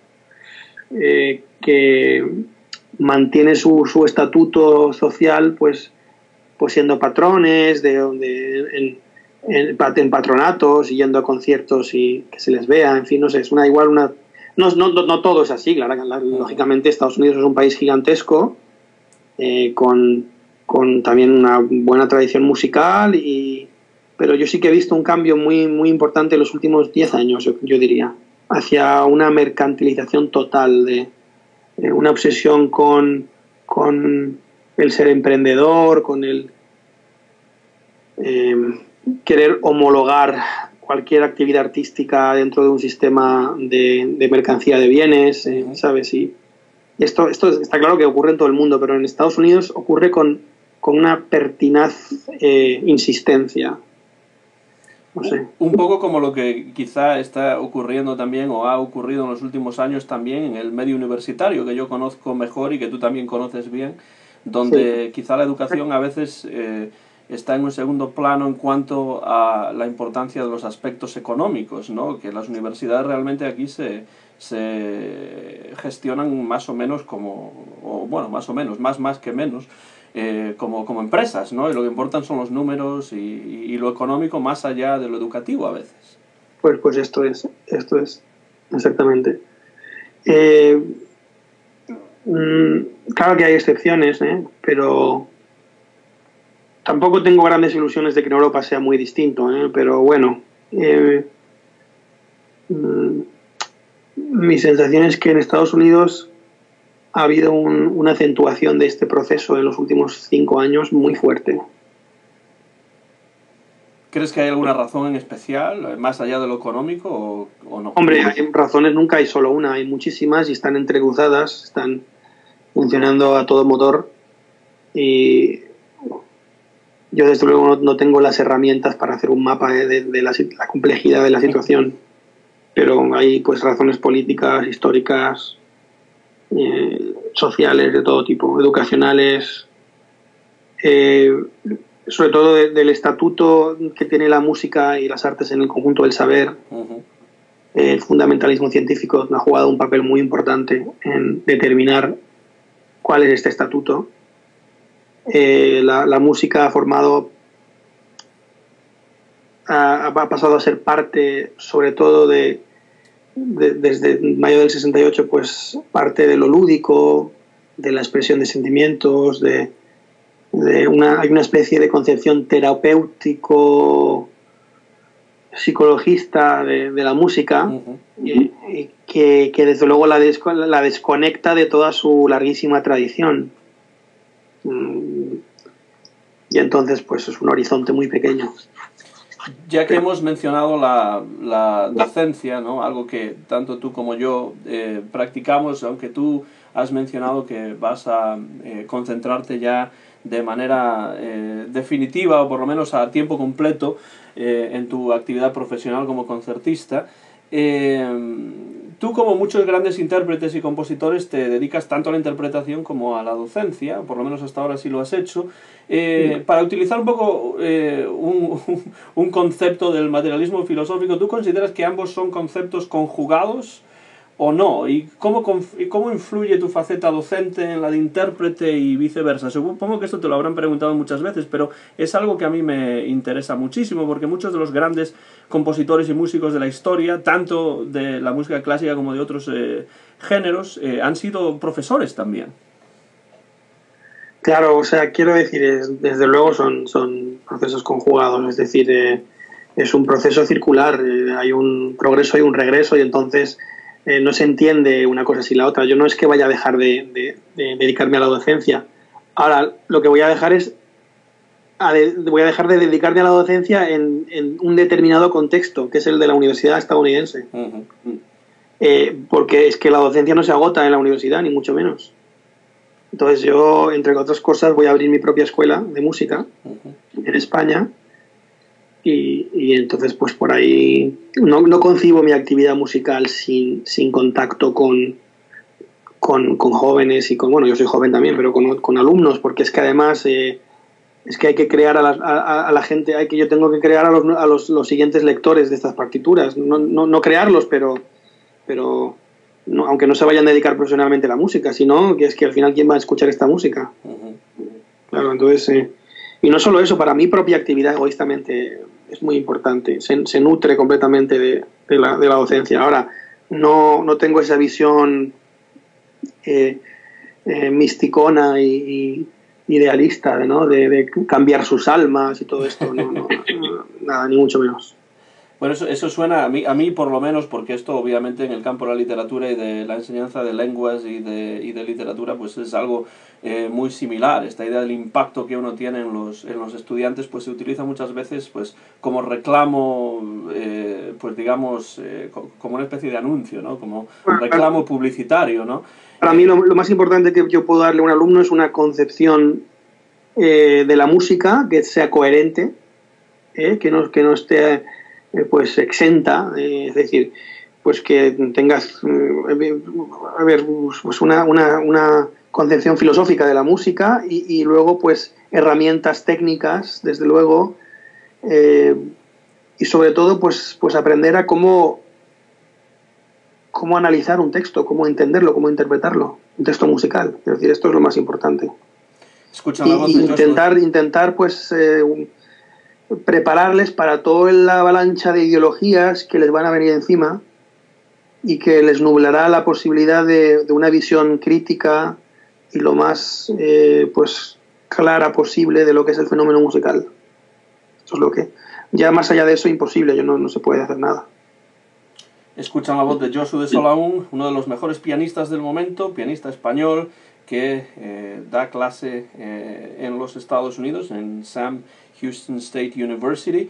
que mantiene su estatuto social pues siendo patrones en patronatos y yendo a conciertos y que se les vea, en fin, no sé, es no todo es así, claro, lógicamente Estados Unidos es un país gigantesco con también una buena tradición musical, pero yo sí que he visto un cambio muy, muy importante en los últimos 10 años, yo diría, hacia una mercantilización total, de una obsesión con el ser emprendedor, con el querer homologar cualquier actividad artística dentro de un sistema de mercancía de bienes, ¿sabes? Y esto está claro que ocurre en todo el mundo, pero en Estados Unidos ocurre con una pertinaz insistencia. No sé. Un poco como lo que quizá está ocurriendo también o ha ocurrido en los últimos años también en el medio universitario, que yo conozco mejor y que tú también conoces bien, donde sí, quizá la educación a veces está en un segundo plano en cuanto a la importancia de los aspectos económicos, ¿no? Que las universidades realmente aquí se gestionan más o menos como, o bueno, más o menos, más que menos, como empresas, ¿no? Y lo que importan son los números y lo económico más allá de lo educativo a veces. Pues esto es, exactamente. Claro que hay excepciones, pero tampoco tengo grandes ilusiones de que en Europa sea muy distinto, pero bueno, mi sensación es que en Estados Unidos ha habido una acentuación de este proceso en los últimos 5 años muy fuerte. ¿Crees que hay alguna razón en especial, más allá de lo económico o no? Hombre, hay razones, nunca hay solo una, hay muchísimas y están entrecruzadas, están funcionando a todo motor y yo desde luego no tengo las herramientas para hacer un mapa de la complejidad de la situación, pero hay pues razones políticas, históricas, sociales de todo tipo, educacionales, sobre todo del estatuto que tiene la música y las artes en el conjunto del saber. El fundamentalismo científico ha jugado un papel muy importante en determinar cuál es este estatuto. La música ha pasado a ser parte, sobre todo desde mayo del 68, pues parte de lo lúdico, de la expresión de sentimientos, hay una especie de concepción terapéutico psicologista de la música, que desde luego la desconecta de toda su larguísima tradición, y entonces pues es un horizonte muy pequeño. Ya que hemos mencionado la docencia, ¿no? Algo que tanto tú como yo practicamos, aunque tú has mencionado que vas a concentrarte ya de manera definitiva o por lo menos a tiempo completo en tu actividad profesional como concertista, tú, como muchos grandes intérpretes y compositores, te dedicas tanto a la interpretación como a la docencia, por lo menos hasta ahora sí lo has hecho. Para utilizar un poco un concepto del materialismo filosófico, ¿tú consideras que ambos son conceptos conjugados o no? ¿Y cómo influye tu faceta docente en la de intérprete y viceversa? Supongo que esto te lo habrán preguntado muchas veces, pero es algo que a mí me interesa muchísimo, porque muchos de los grandes compositores y músicos de la historia, tanto de la música clásica como de otros géneros, han sido profesores también. Claro, o sea, quiero decir, desde luego son procesos conjugados, es decir, es un proceso circular, hay un progreso y un regreso, y entonces no se entiende una cosa sin la otra. Yo no es que vaya a dejar de dedicarme a la docencia. Ahora, lo que voy a dejar es voy a dejar de dedicarme a la docencia en un determinado contexto, que es el de la universidad estadounidense. Porque es que la docencia no se agota en la universidad, ni mucho menos. Entonces yo, entre otras cosas, voy a abrir mi propia escuela de música en España, y entonces pues por ahí no concibo mi actividad musical sin contacto con jóvenes y bueno, yo soy joven también, pero con alumnos, porque es que además es que hay que crear a la gente, yo tengo que crear a los siguientes lectores de estas partituras, no crearlos, pero no, aunque no se vayan a dedicar profesionalmente a la música, sino que es que al final ¿quién va a escuchar esta música? Claro, entonces y no solo eso, para mi propia actividad egoístamente es muy importante, se nutre completamente de la docencia. Ahora, no tengo esa visión misticona y idealista, ¿no? de cambiar sus almas y todo esto, nada, ni mucho menos. Bueno, eso suena a mí por lo menos, porque esto obviamente en el campo de la literatura y de la enseñanza de lenguas y de literatura pues es algo muy similar. Esta idea del impacto que uno tiene en los estudiantes pues se utiliza muchas veces pues como reclamo, pues digamos, como una especie de anuncio, ¿no? Como reclamo publicitario, ¿no? Para mí lo más importante que yo puedo darle a un alumno es una concepción de la música que sea coherente, que no esté pues exenta, es decir, pues que tengas pues una concepción filosófica de la música y luego pues herramientas técnicas, desde luego, y sobre todo pues aprender a cómo analizar un texto, cómo entenderlo, cómo interpretarlo, un texto musical. Es decir, esto es lo más importante. Escucha la voz de intentar pues prepararles para toda la avalancha de ideologías que les van a venir encima y que les nublará la posibilidad de una visión crítica y lo más pues clara posible de lo que es el fenómeno musical. Eso es lo que... Ya más allá de eso, imposible, no se puede hacer nada. Escuchan la voz de Josu de Solaún, uno de los mejores pianistas del momento, pianista español, que da clase en los Estados Unidos, en Sam Houston State University,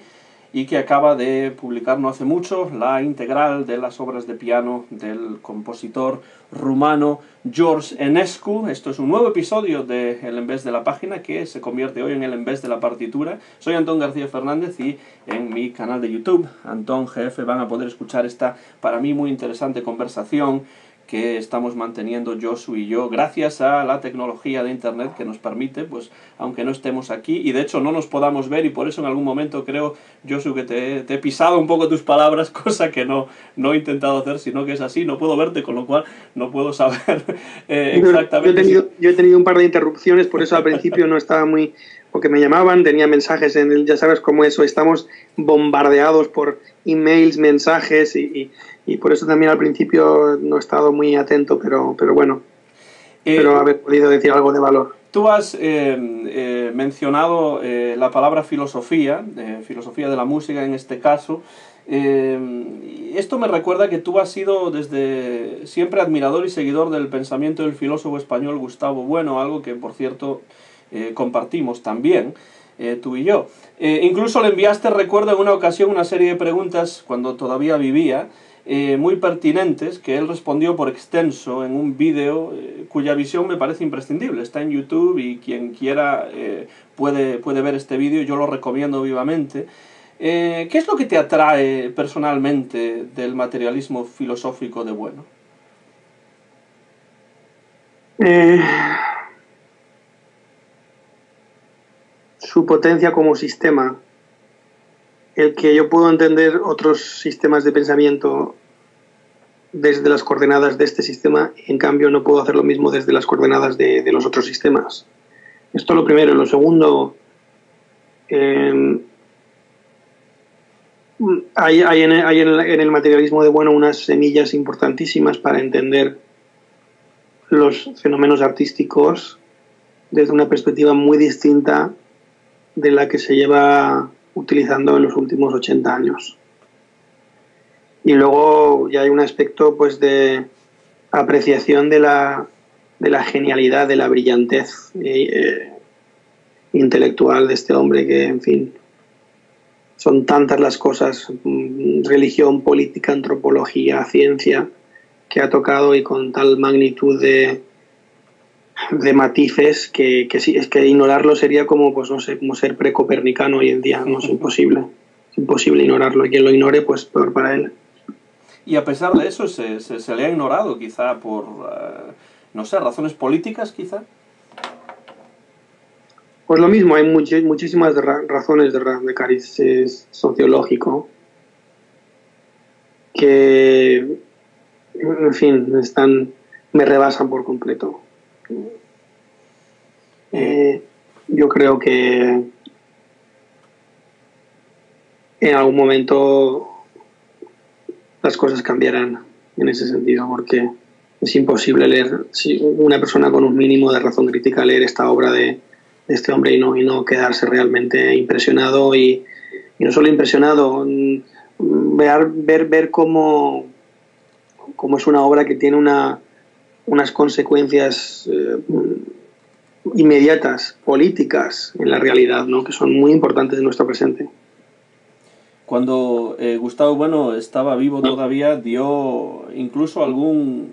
y que acaba de publicar no hace mucho la integral de las obras de piano del compositor rumano George Enescu. Esto es un nuevo episodio de El Envés de la Página, que se convierte hoy en El Envés de la Partitura. Soy Antón García Fernández y en mi canal de YouTube, Antón GF, van a poder escuchar esta, para mí, muy interesante conversación que estamos manteniendo Josu y yo, gracias a la tecnología de internet que nos permite, pues aunque no estemos aquí, y de hecho no nos podamos ver, y por eso en algún momento creo, Josu, que te he pisado un poco tus palabras, cosa que no he intentado hacer, sino que es así, no puedo verte, con lo cual no puedo saber exactamente. Yo he tenido un par de interrupciones, por eso al principio no estaba muy... porque me llamaban, tenía mensajes en el, ya sabes cómo eso, estamos bombardeados por emails, mensajes y por eso también al principio no he estado muy atento, pero bueno, espero haber podido decir algo de valor. Tú has mencionado la palabra filosofía, filosofía de la música en este caso. Esto me recuerda que tú has sido desde siempre admirador y seguidor del pensamiento del filósofo español Gustavo Bueno, algo que por cierto compartimos también, tú y yo. Incluso le enviaste, recuerdo, en una ocasión una serie de preguntas cuando todavía vivía, muy pertinentes, que él respondió por extenso en un vídeo cuya visión me parece imprescindible. Está en YouTube y quien quiera puede ver este vídeo, yo lo recomiendo vivamente. ¿Qué es lo que te atrae personalmente del materialismo filosófico de Bueno? Su potencia como sistema, el que yo puedo entender otros sistemas de pensamiento desde las coordenadas de este sistema, en cambio no puedo hacer lo mismo desde las coordenadas de los otros sistemas. Esto es lo primero. Lo segundo, hay en el materialismo de Bueno unas semillas importantísimas para entender los fenómenos artísticos desde una perspectiva muy distinta de la que se lleva utilizando en los últimos 80 años. Y luego ya hay un aspecto pues de apreciación de la genialidad, de la brillantez intelectual de este hombre, que en fin, son tantas las cosas, religión, política, antropología, ciencia, que ha tocado, y con tal magnitud de matices que sí, es que ignorarlo sería como, pues no sé, como ser precopernicano hoy en día. No, es imposible ignorarlo, y quien lo ignore, pues peor para él. Y a pesar de eso se le ha ignorado, quizá por, no sé, razones políticas, quizá. Pues lo mismo, hay muchísimas razones de cariz sociológico que, en fin, me rebasan por completo. Yo creo que en algún momento las cosas cambiarán en ese sentido, porque es imposible leer, si una persona con un mínimo de razón crítica, leer esta obra de este hombre y no quedarse realmente impresionado, y no solo impresionado, ver cómo es una obra que tiene unas consecuencias inmediatas, políticas en la realidad, ¿no? Que son muy importantes en nuestro presente. Cuando Gustavo Bueno estaba vivo todavía, dio incluso algún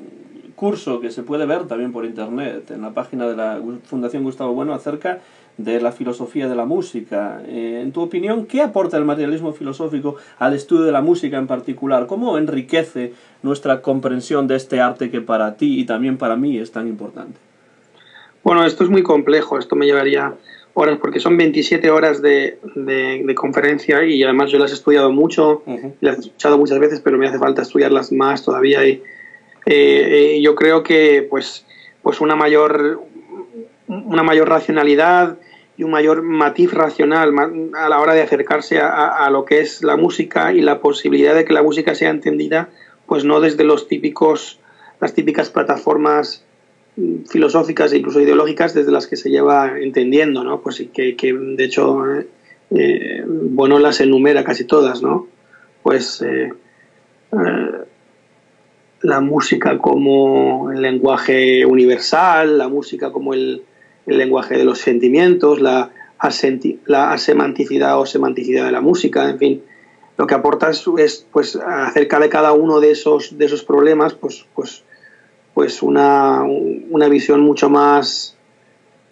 curso que se puede ver también por internet en la página de la Fundación Gustavo Bueno acerca de la filosofía de la música. En tu opinión, ¿qué aporta el materialismo filosófico al estudio de la música en particular? ¿Cómo enriquece nuestra comprensión de este arte que para ti y también para mí es tan importante? Bueno, esto es muy complejo, esto me llevaría horas, porque son 27 horas de conferencia y además yo las he estudiado mucho, las he escuchado muchas veces, pero me hace falta estudiarlas más todavía y yo creo que pues una mayor racionalidad y un mayor matiz racional a la hora de acercarse a lo que es la música y la posibilidad de que la música sea entendida pues no desde las típicas plataformas filosóficas e incluso ideológicas desde las que se lleva entendiendo, ¿no? Pues que de hecho Bueno las enumera casi todas, ¿no? Pues la música como el lenguaje universal, la música como el lenguaje de los sentimientos, la asemanticidad o semanticidad de la música, en fin, lo que aporta es pues acerca de cada uno de esos problemas, pues una visión mucho más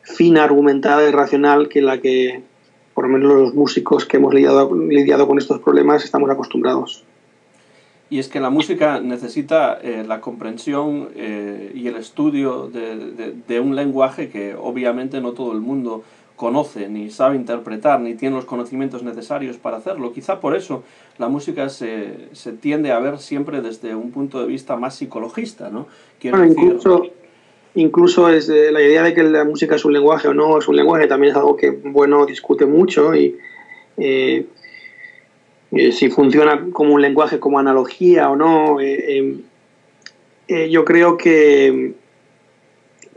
fina, argumentada y racional que la que por lo menos los músicos que hemos lidiado con estos problemas estamos acostumbrados. Y es que la música necesita la comprensión y el estudio de un lenguaje que obviamente no todo el mundo conoce, ni sabe interpretar, ni tiene los conocimientos necesarios para hacerlo. Quizá por eso la música se tiende a ver siempre desde un punto de vista más psicologista, ¿no? Quiero decir... Incluso es la idea de que la música es un lenguaje o no es un lenguaje también es algo que Bueno discute mucho y si funciona como un lenguaje, como analogía o no. Yo creo que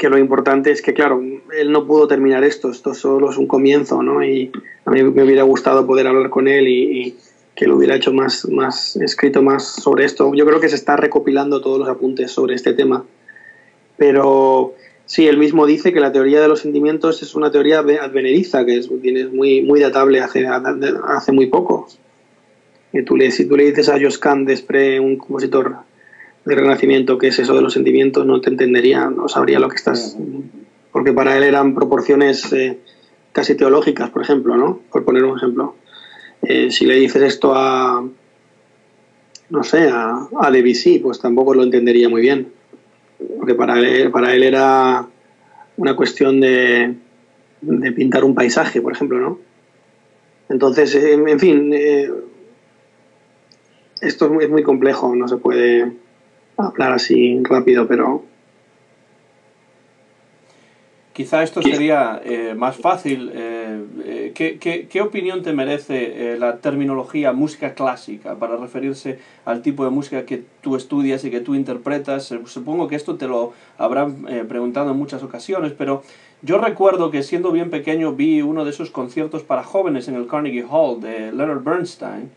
lo importante es que, claro, él no pudo terminar esto solo es un comienzo, ¿no? Y a mí me hubiera gustado poder hablar con él y que lo hubiera hecho escrito más sobre esto. Yo creo que se está recopilando todos los apuntes sobre este tema. Pero sí, él mismo dice que la teoría de los sentimientos es una teoría advenediza, que es muy datable hace muy poco. Si tú le dices a Jos Kahn, Desprez, un compositor del Renacimiento, qué es eso de los sentimientos, no te entendería, no sabría lo que estás... Porque para él eran proporciones casi teológicas, por ejemplo, ¿no? Por poner un ejemplo. Si le dices esto a Debussy, pues tampoco lo entendería muy bien. Porque para él era una cuestión de pintar un paisaje, por ejemplo, ¿no? Entonces, en fin... esto es muy complejo, no se puede hablar así rápido, pero... Quizá esto sería más fácil. ¿Qué opinión te merece la terminología música clásica para referirse al tipo de música que tú estudias y que tú interpretas? Supongo que esto te lo habrán preguntado en muchas ocasiones, pero yo recuerdo que siendo bien pequeño vi uno de esos conciertos para jóvenes en el Carnegie Hall de Leonard Bernstein.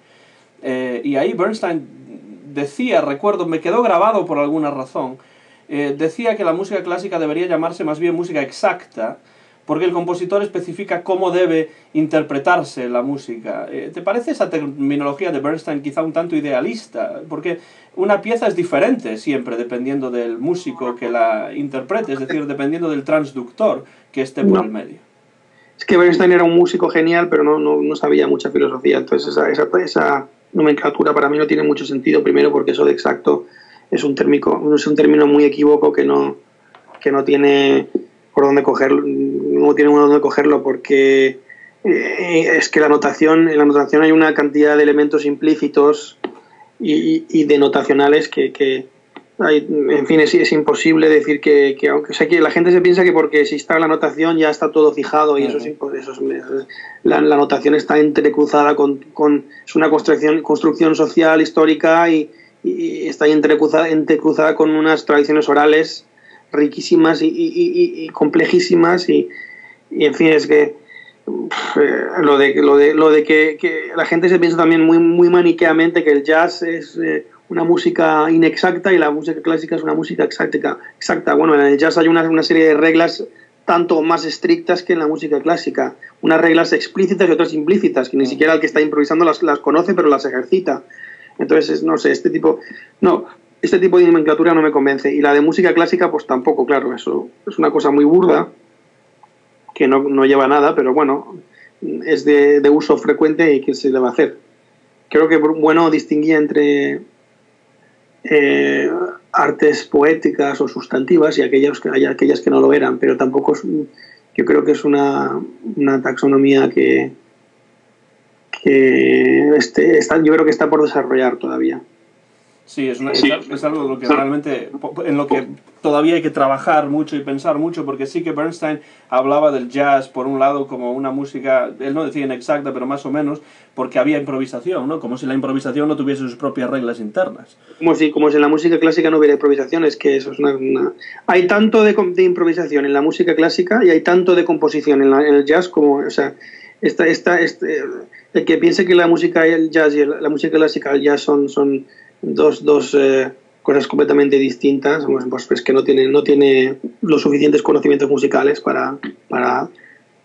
Y ahí Bernstein decía, recuerdo, me quedó grabado por alguna razón, decía que la música clásica debería llamarse más bien música exacta, porque el compositor especifica cómo debe interpretarse la música. ¿Te parece esa terminología de Bernstein quizá un tanto idealista? Porque una pieza es diferente siempre dependiendo del músico que la interprete, es decir, dependiendo del transductor que esté por el medio. Es que Bernstein era un músico genial, pero no sabía mucha filosofía, entonces esa nomenclatura para mí no tiene mucho sentido, primero porque eso de exacto es un término muy equívoco que no tiene por dónde cogerlo, no tiene uno dónde cogerlo porque es que en la notación hay una cantidad de elementos implícitos y denotacionales que hay, en fin, es imposible decir que aunque sea que la gente se piensa que porque si está la notación ya está todo fijado y la notación está entrecruzada es una construcción social, histórica y está entrecruzada con unas tradiciones orales riquísimas y complejísimas y en fin, es que lo de que la gente se piensa también muy maniqueamente que el jazz es una música inexacta y la música clásica es una música exacta. Bueno, en el jazz hay una serie de reglas tanto más estrictas que en la música clásica. Unas reglas explícitas y otras implícitas, que ni siquiera el que está improvisando las conoce, pero las ejercita. Entonces, no sé, este tipo de nomenclatura no me convence. Y la de música clásica, pues tampoco, claro, eso es una cosa muy burda, que no lleva a nada, pero bueno, es de uso frecuente y que se le va a hacer. Creo que bueno distinguía entre artes poéticas o sustantivas y aquellas que no lo eran, pero tampoco yo creo que es una taxonomía que yo creo que está por desarrollar todavía. Sí, es algo de lo que realmente, en lo que todavía hay que trabajar mucho y pensar mucho, porque sí que Bernstein hablaba del jazz, por un lado, como una música, él no decía inexacta, pero más o menos, porque había improvisación, ¿no? Como si la improvisación no tuviese sus propias reglas internas. Como si en la música clásica no hubiera improvisación, es que eso es Hay tanto de improvisación en la música clásica y hay tanto de composición en el jazz como, o sea, el que piense que la música y el jazz y la música clásica y el jazz son dos cosas completamente distintas, pues que no tiene los suficientes conocimientos musicales para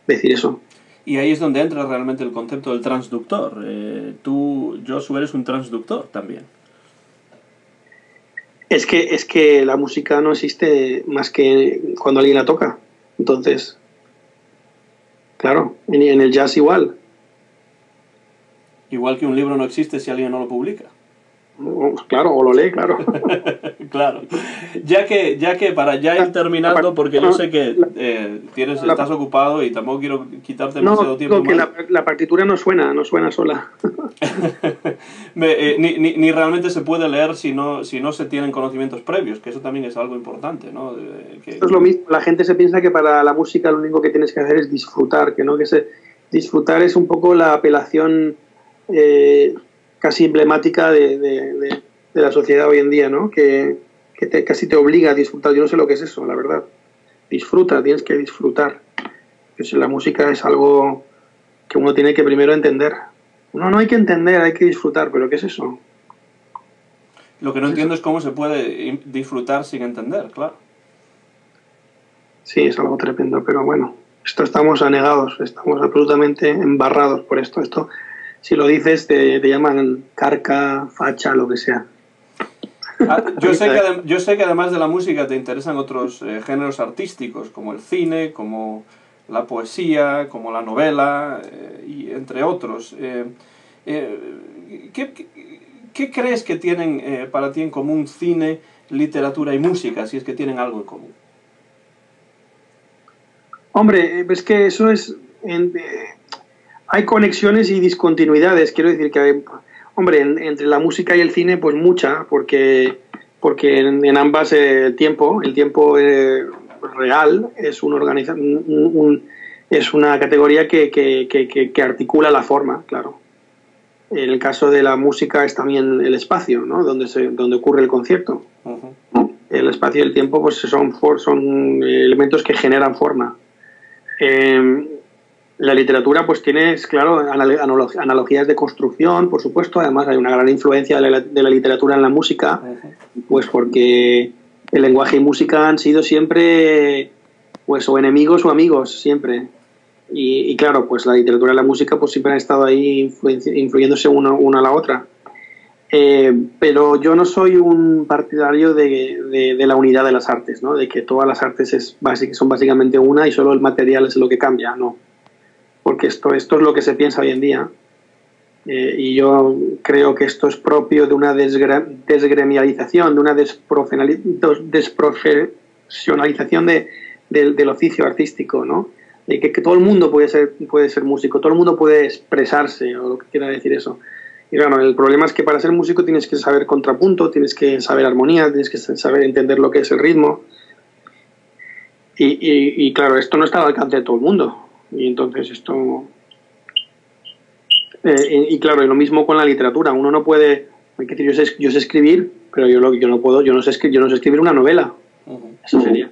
decir eso. Y ahí es donde entra realmente el concepto del transductor. Tú, Joshua, eres un transductor también. Es que la música no existe más que cuando alguien la toca. Entonces, claro, en el jazz igual. Igual que un libro no existe si alguien no lo publica. Claro, o lo lee, claro. Claro. Ya que para ya ir terminando, porque yo sé que estás ocupado y tampoco quiero quitarte demasiado tiempo. No, que la partitura no suena sola. ni realmente se puede leer si no se tienen conocimientos previos, que eso también es algo importante, ¿no? Esto es lo mismo. La gente se piensa que para la música lo único que tienes que hacer es disfrutar, disfrutar es un poco la apelación casi emblemática de la sociedad hoy en día, ¿no? Que casi te obliga a disfrutar. Yo no sé lo que es eso, la verdad. Disfruta, tienes que disfrutar. Pues la música es algo que uno tiene que primero entender. No hay que entender, hay que disfrutar, pero ¿qué es eso? Lo que no entiendo es cómo se puede disfrutar sin entender, claro. Sí, es algo tremendo, pero bueno, estamos anegados, estamos absolutamente embarrados por esto. Si lo dices, te llaman carca, facha, lo que sea. Yo sé que además de la música te interesan otros géneros artísticos, como el cine, como la poesía, como la novela, y entre otros. ¿Qué crees que tienen para ti en común cine, literatura y música, si es que tienen algo en común? Hombre, es que eso es... hay conexiones y discontinuidades, quiero decir que hay... Hombre, entre la música y el cine, pues mucha, porque en ambas el tiempo real es es una categoría que articula la forma, claro. En el caso de la música es también el espacio, ¿no? Donde ocurre el concierto. Uh-huh. El espacio y el tiempo pues son elementos que generan forma. La literatura pues tienes, claro, analogías de construcción, por supuesto. Además hay una gran influencia de la literatura en la música, pues porque el lenguaje y música han sido siempre pues o enemigos o amigos, siempre. Y claro, pues la literatura y la música pues siempre han estado ahí influyéndose una a la otra. Pero yo no soy un partidario de la unidad de las artes, ¿no? De que todas las artes son básicamente una y solo el material es lo que cambia, no. Porque esto es lo que se piensa hoy en día, y yo creo que esto es propio de una desgremialización, de una desprofesionalización del oficio artístico, ¿no? De que todo el mundo puede ser músico, todo el mundo puede expresarse, o lo que quiera decir eso. Y claro, el problema es que para ser músico tienes que saber contrapunto, tienes que saber armonía, tienes que saber entender lo que es el ritmo, y claro, esto no está al alcance de todo el mundo. Y entonces esto... y claro, y lo mismo con la literatura. Uno no puede... Hay que decir, yo sé escribir, pero yo no sé escribir una novela. Eso sería...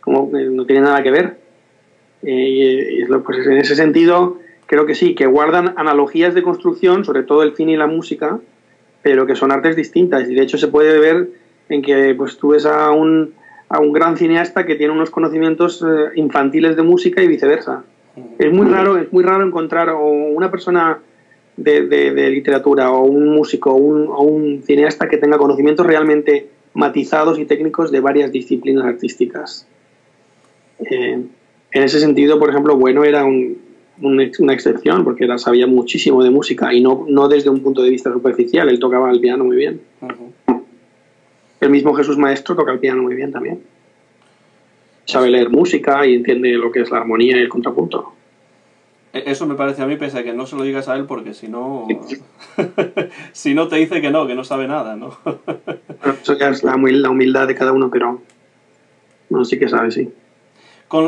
como no tiene nada que ver. Pues en ese sentido, creo que sí, que guardan analogías de construcción, sobre todo el cine y la música, pero que son artes distintas. Y de hecho se puede ver en que pues, tú ves a un gran cineasta que tiene unos conocimientos infantiles de música y viceversa. Es muy raro encontrar o una persona de literatura o un músico o un cineasta que tenga conocimientos realmente matizados y técnicos de varias disciplinas artísticas. En ese sentido, por ejemplo, Bueno era una excepción porque sabía muchísimo de música y no desde un punto de vista superficial. Él tocaba el piano muy bien. El mismo Jesús Maestro toca el piano muy bien también. Sabe leer música y entiende lo que es la armonía y el contrapunto. Eso me parece a mí, pese a que no se lo digas a él, porque si no si no te dice que no sabe nada, ¿no? Eso ya es la humildad de cada uno, pero no, sí que sabe, sí.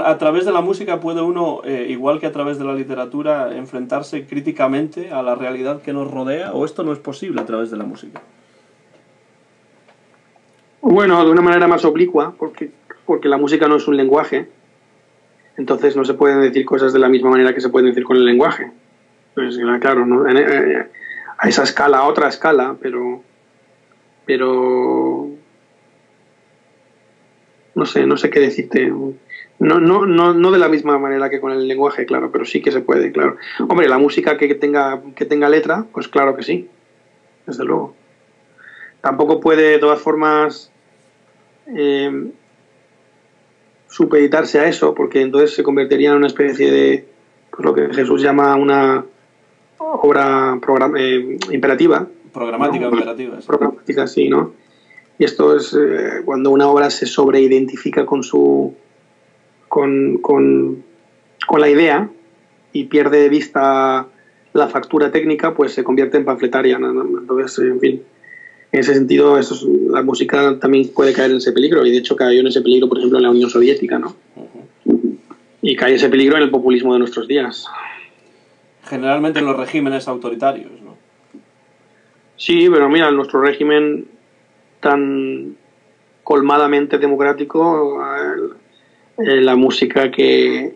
A través de la música puede uno, igual que a través de la literatura, enfrentarse críticamente a la realidad que nos rodea, ¿o esto no es posible a través de la música? Bueno, de una manera más oblicua, porque la música no es un lenguaje, entonces no se pueden decir cosas de la misma manera que se pueden decir con el lenguaje. Pues claro, ¿no? A esa escala, a otra escala, pero no sé qué decirte. No de la misma manera que con el lenguaje, claro, pero sí que se puede, claro. Hombre, la música que tenga letra, pues claro que sí, desde luego. Tampoco puede, de todas formas, supeditarse a eso, porque entonces se convertiría en una especie de, pues lo que Jesús llama una obra imperativa. Programática, ¿no? imperativa. Sí. Programática, sí, ¿no? Y esto es cuando una obra se sobreidentifica con la idea y pierde de vista la factura técnica, pues se convierte en panfletaria, ¿no? Entonces, en fin, en ese sentido, la música también puede caer en ese peligro, y de hecho cayó en ese peligro, por ejemplo, en la Unión Soviética, ¿no? Y cae ese peligro en el populismo de nuestros días. Generalmente en los regímenes autoritarios, ¿no? Sí, pero mira, en nuestro régimen tan colmadamente democrático, la música que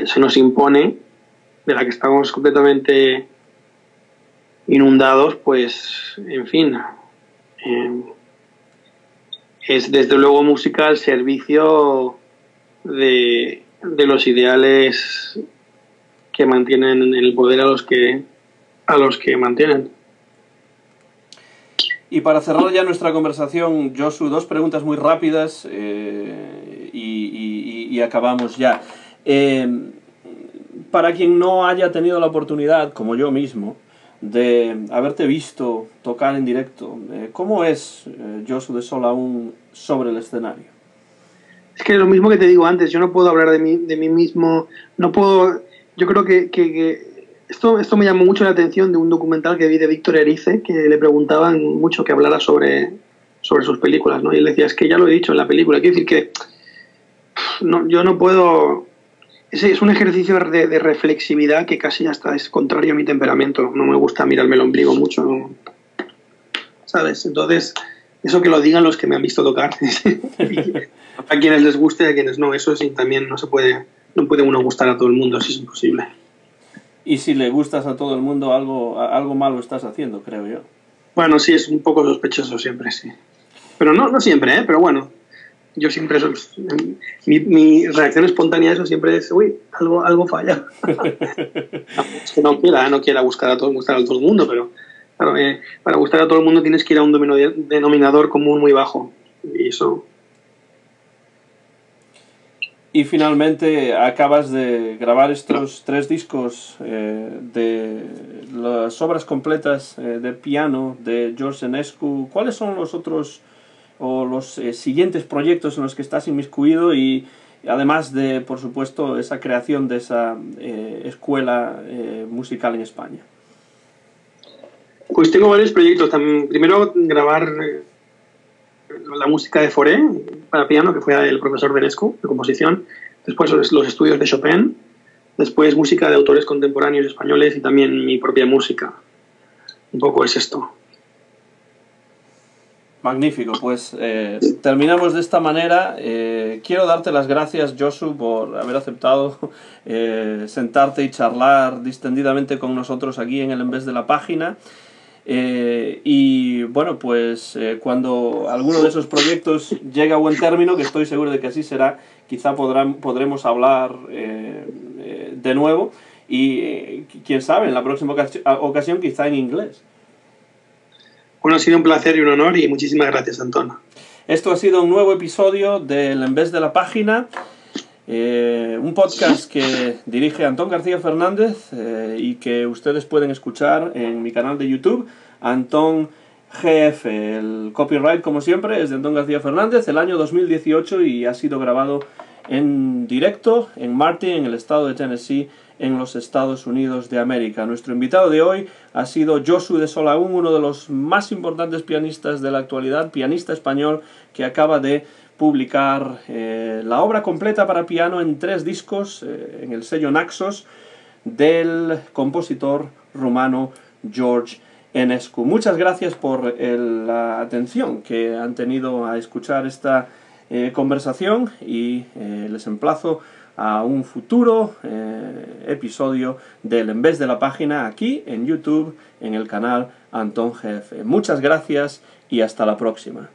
se nos impone, de la que estamos completamente inundados, pues, en fin, es desde luego música al servicio de los ideales que mantienen en el poder a los que mantienen. Y para cerrar ya nuestra conversación, Josu, dos preguntas muy rápidas y acabamos ya. Para quien no haya tenido la oportunidad, como yo mismo, de haberte visto tocar en directo, ¿cómo es Josu de Sol aún sobre el escenario? Es que lo mismo que te digo antes, yo no puedo hablar de mí mismo, no puedo. Yo creo que esto me llamó mucho la atención de un documental que vi de Víctor Erice, que le preguntaban mucho que hablara sobre sus películas, ¿no? Y él decía, es que ya lo he dicho en la película, quiero decir que yo no puedo. Es un ejercicio de reflexividad que casi hasta es contrario a mi temperamento. No me gusta mirarme el ombligo mucho, ¿no? ¿Sabes? Entonces, eso que lo digan los que me han visto tocar. A quienes les guste y a quienes no. Eso sí, también no puede uno gustar a todo el mundo, eso es imposible. Y si le gustas a todo el mundo, algo malo estás haciendo, creo yo. Bueno, sí, es un poco sospechoso siempre, sí. Pero no siempre, pero bueno. Yo siempre mi reacción espontánea a eso siempre es, uy, algo falla. Es que no quiera gustar a todo el mundo, pero claro, para gustar a todo el mundo tienes que ir a un denominador común muy bajo. Y eso. Y finalmente acabas de grabar estos 3 discos de las obras completas de piano de George Enescu. ¿Cuáles son los otros o los siguientes proyectos en los que estás inmiscuido? Y además de, por supuesto, esa creación de esa escuela musical en España. Pues tengo varios proyectos. Primero, grabar la música de Fauré para piano, que fue el profesor de Enescu, de composición. Después los estudios de Chopin. Después música de autores contemporáneos españoles y también mi propia música. Un poco es esto. Magnífico, pues terminamos de esta manera. Quiero darte las gracias, Josu, por haber aceptado sentarte y charlar distendidamente con nosotros aquí en el En Vez de la Página. Y bueno, pues cuando alguno de esos proyectos llegue a buen término, que estoy seguro de que así será, quizá podremos hablar de nuevo y quién sabe, en la próxima ocasión quizá en inglés. Bueno, ha sido un placer y un honor y muchísimas gracias, Antón. Esto ha sido un nuevo episodio del En Vez de la Página, un podcast que dirige Antón García Fernández y que ustedes pueden escuchar en mi canal de YouTube, Antón GF. El copyright, como siempre, es de Antón García Fernández, el año 2018, y ha sido grabado en directo en Martin, en el estado de Tennessee, en los Estados Unidos de América. Nuestro invitado de hoy ha sido Josu de Solaún, uno de los más importantes pianistas de la actualidad, pianista español que acaba de publicar la obra completa para piano en 3 discos en el sello Naxos del compositor rumano George Enescu. Muchas gracias por la atención que han tenido a escuchar esta conversación y les emplazo a un futuro episodio del En Vez de la Página aquí en YouTube, en el canal Antón GF. Muchas gracias y hasta la próxima.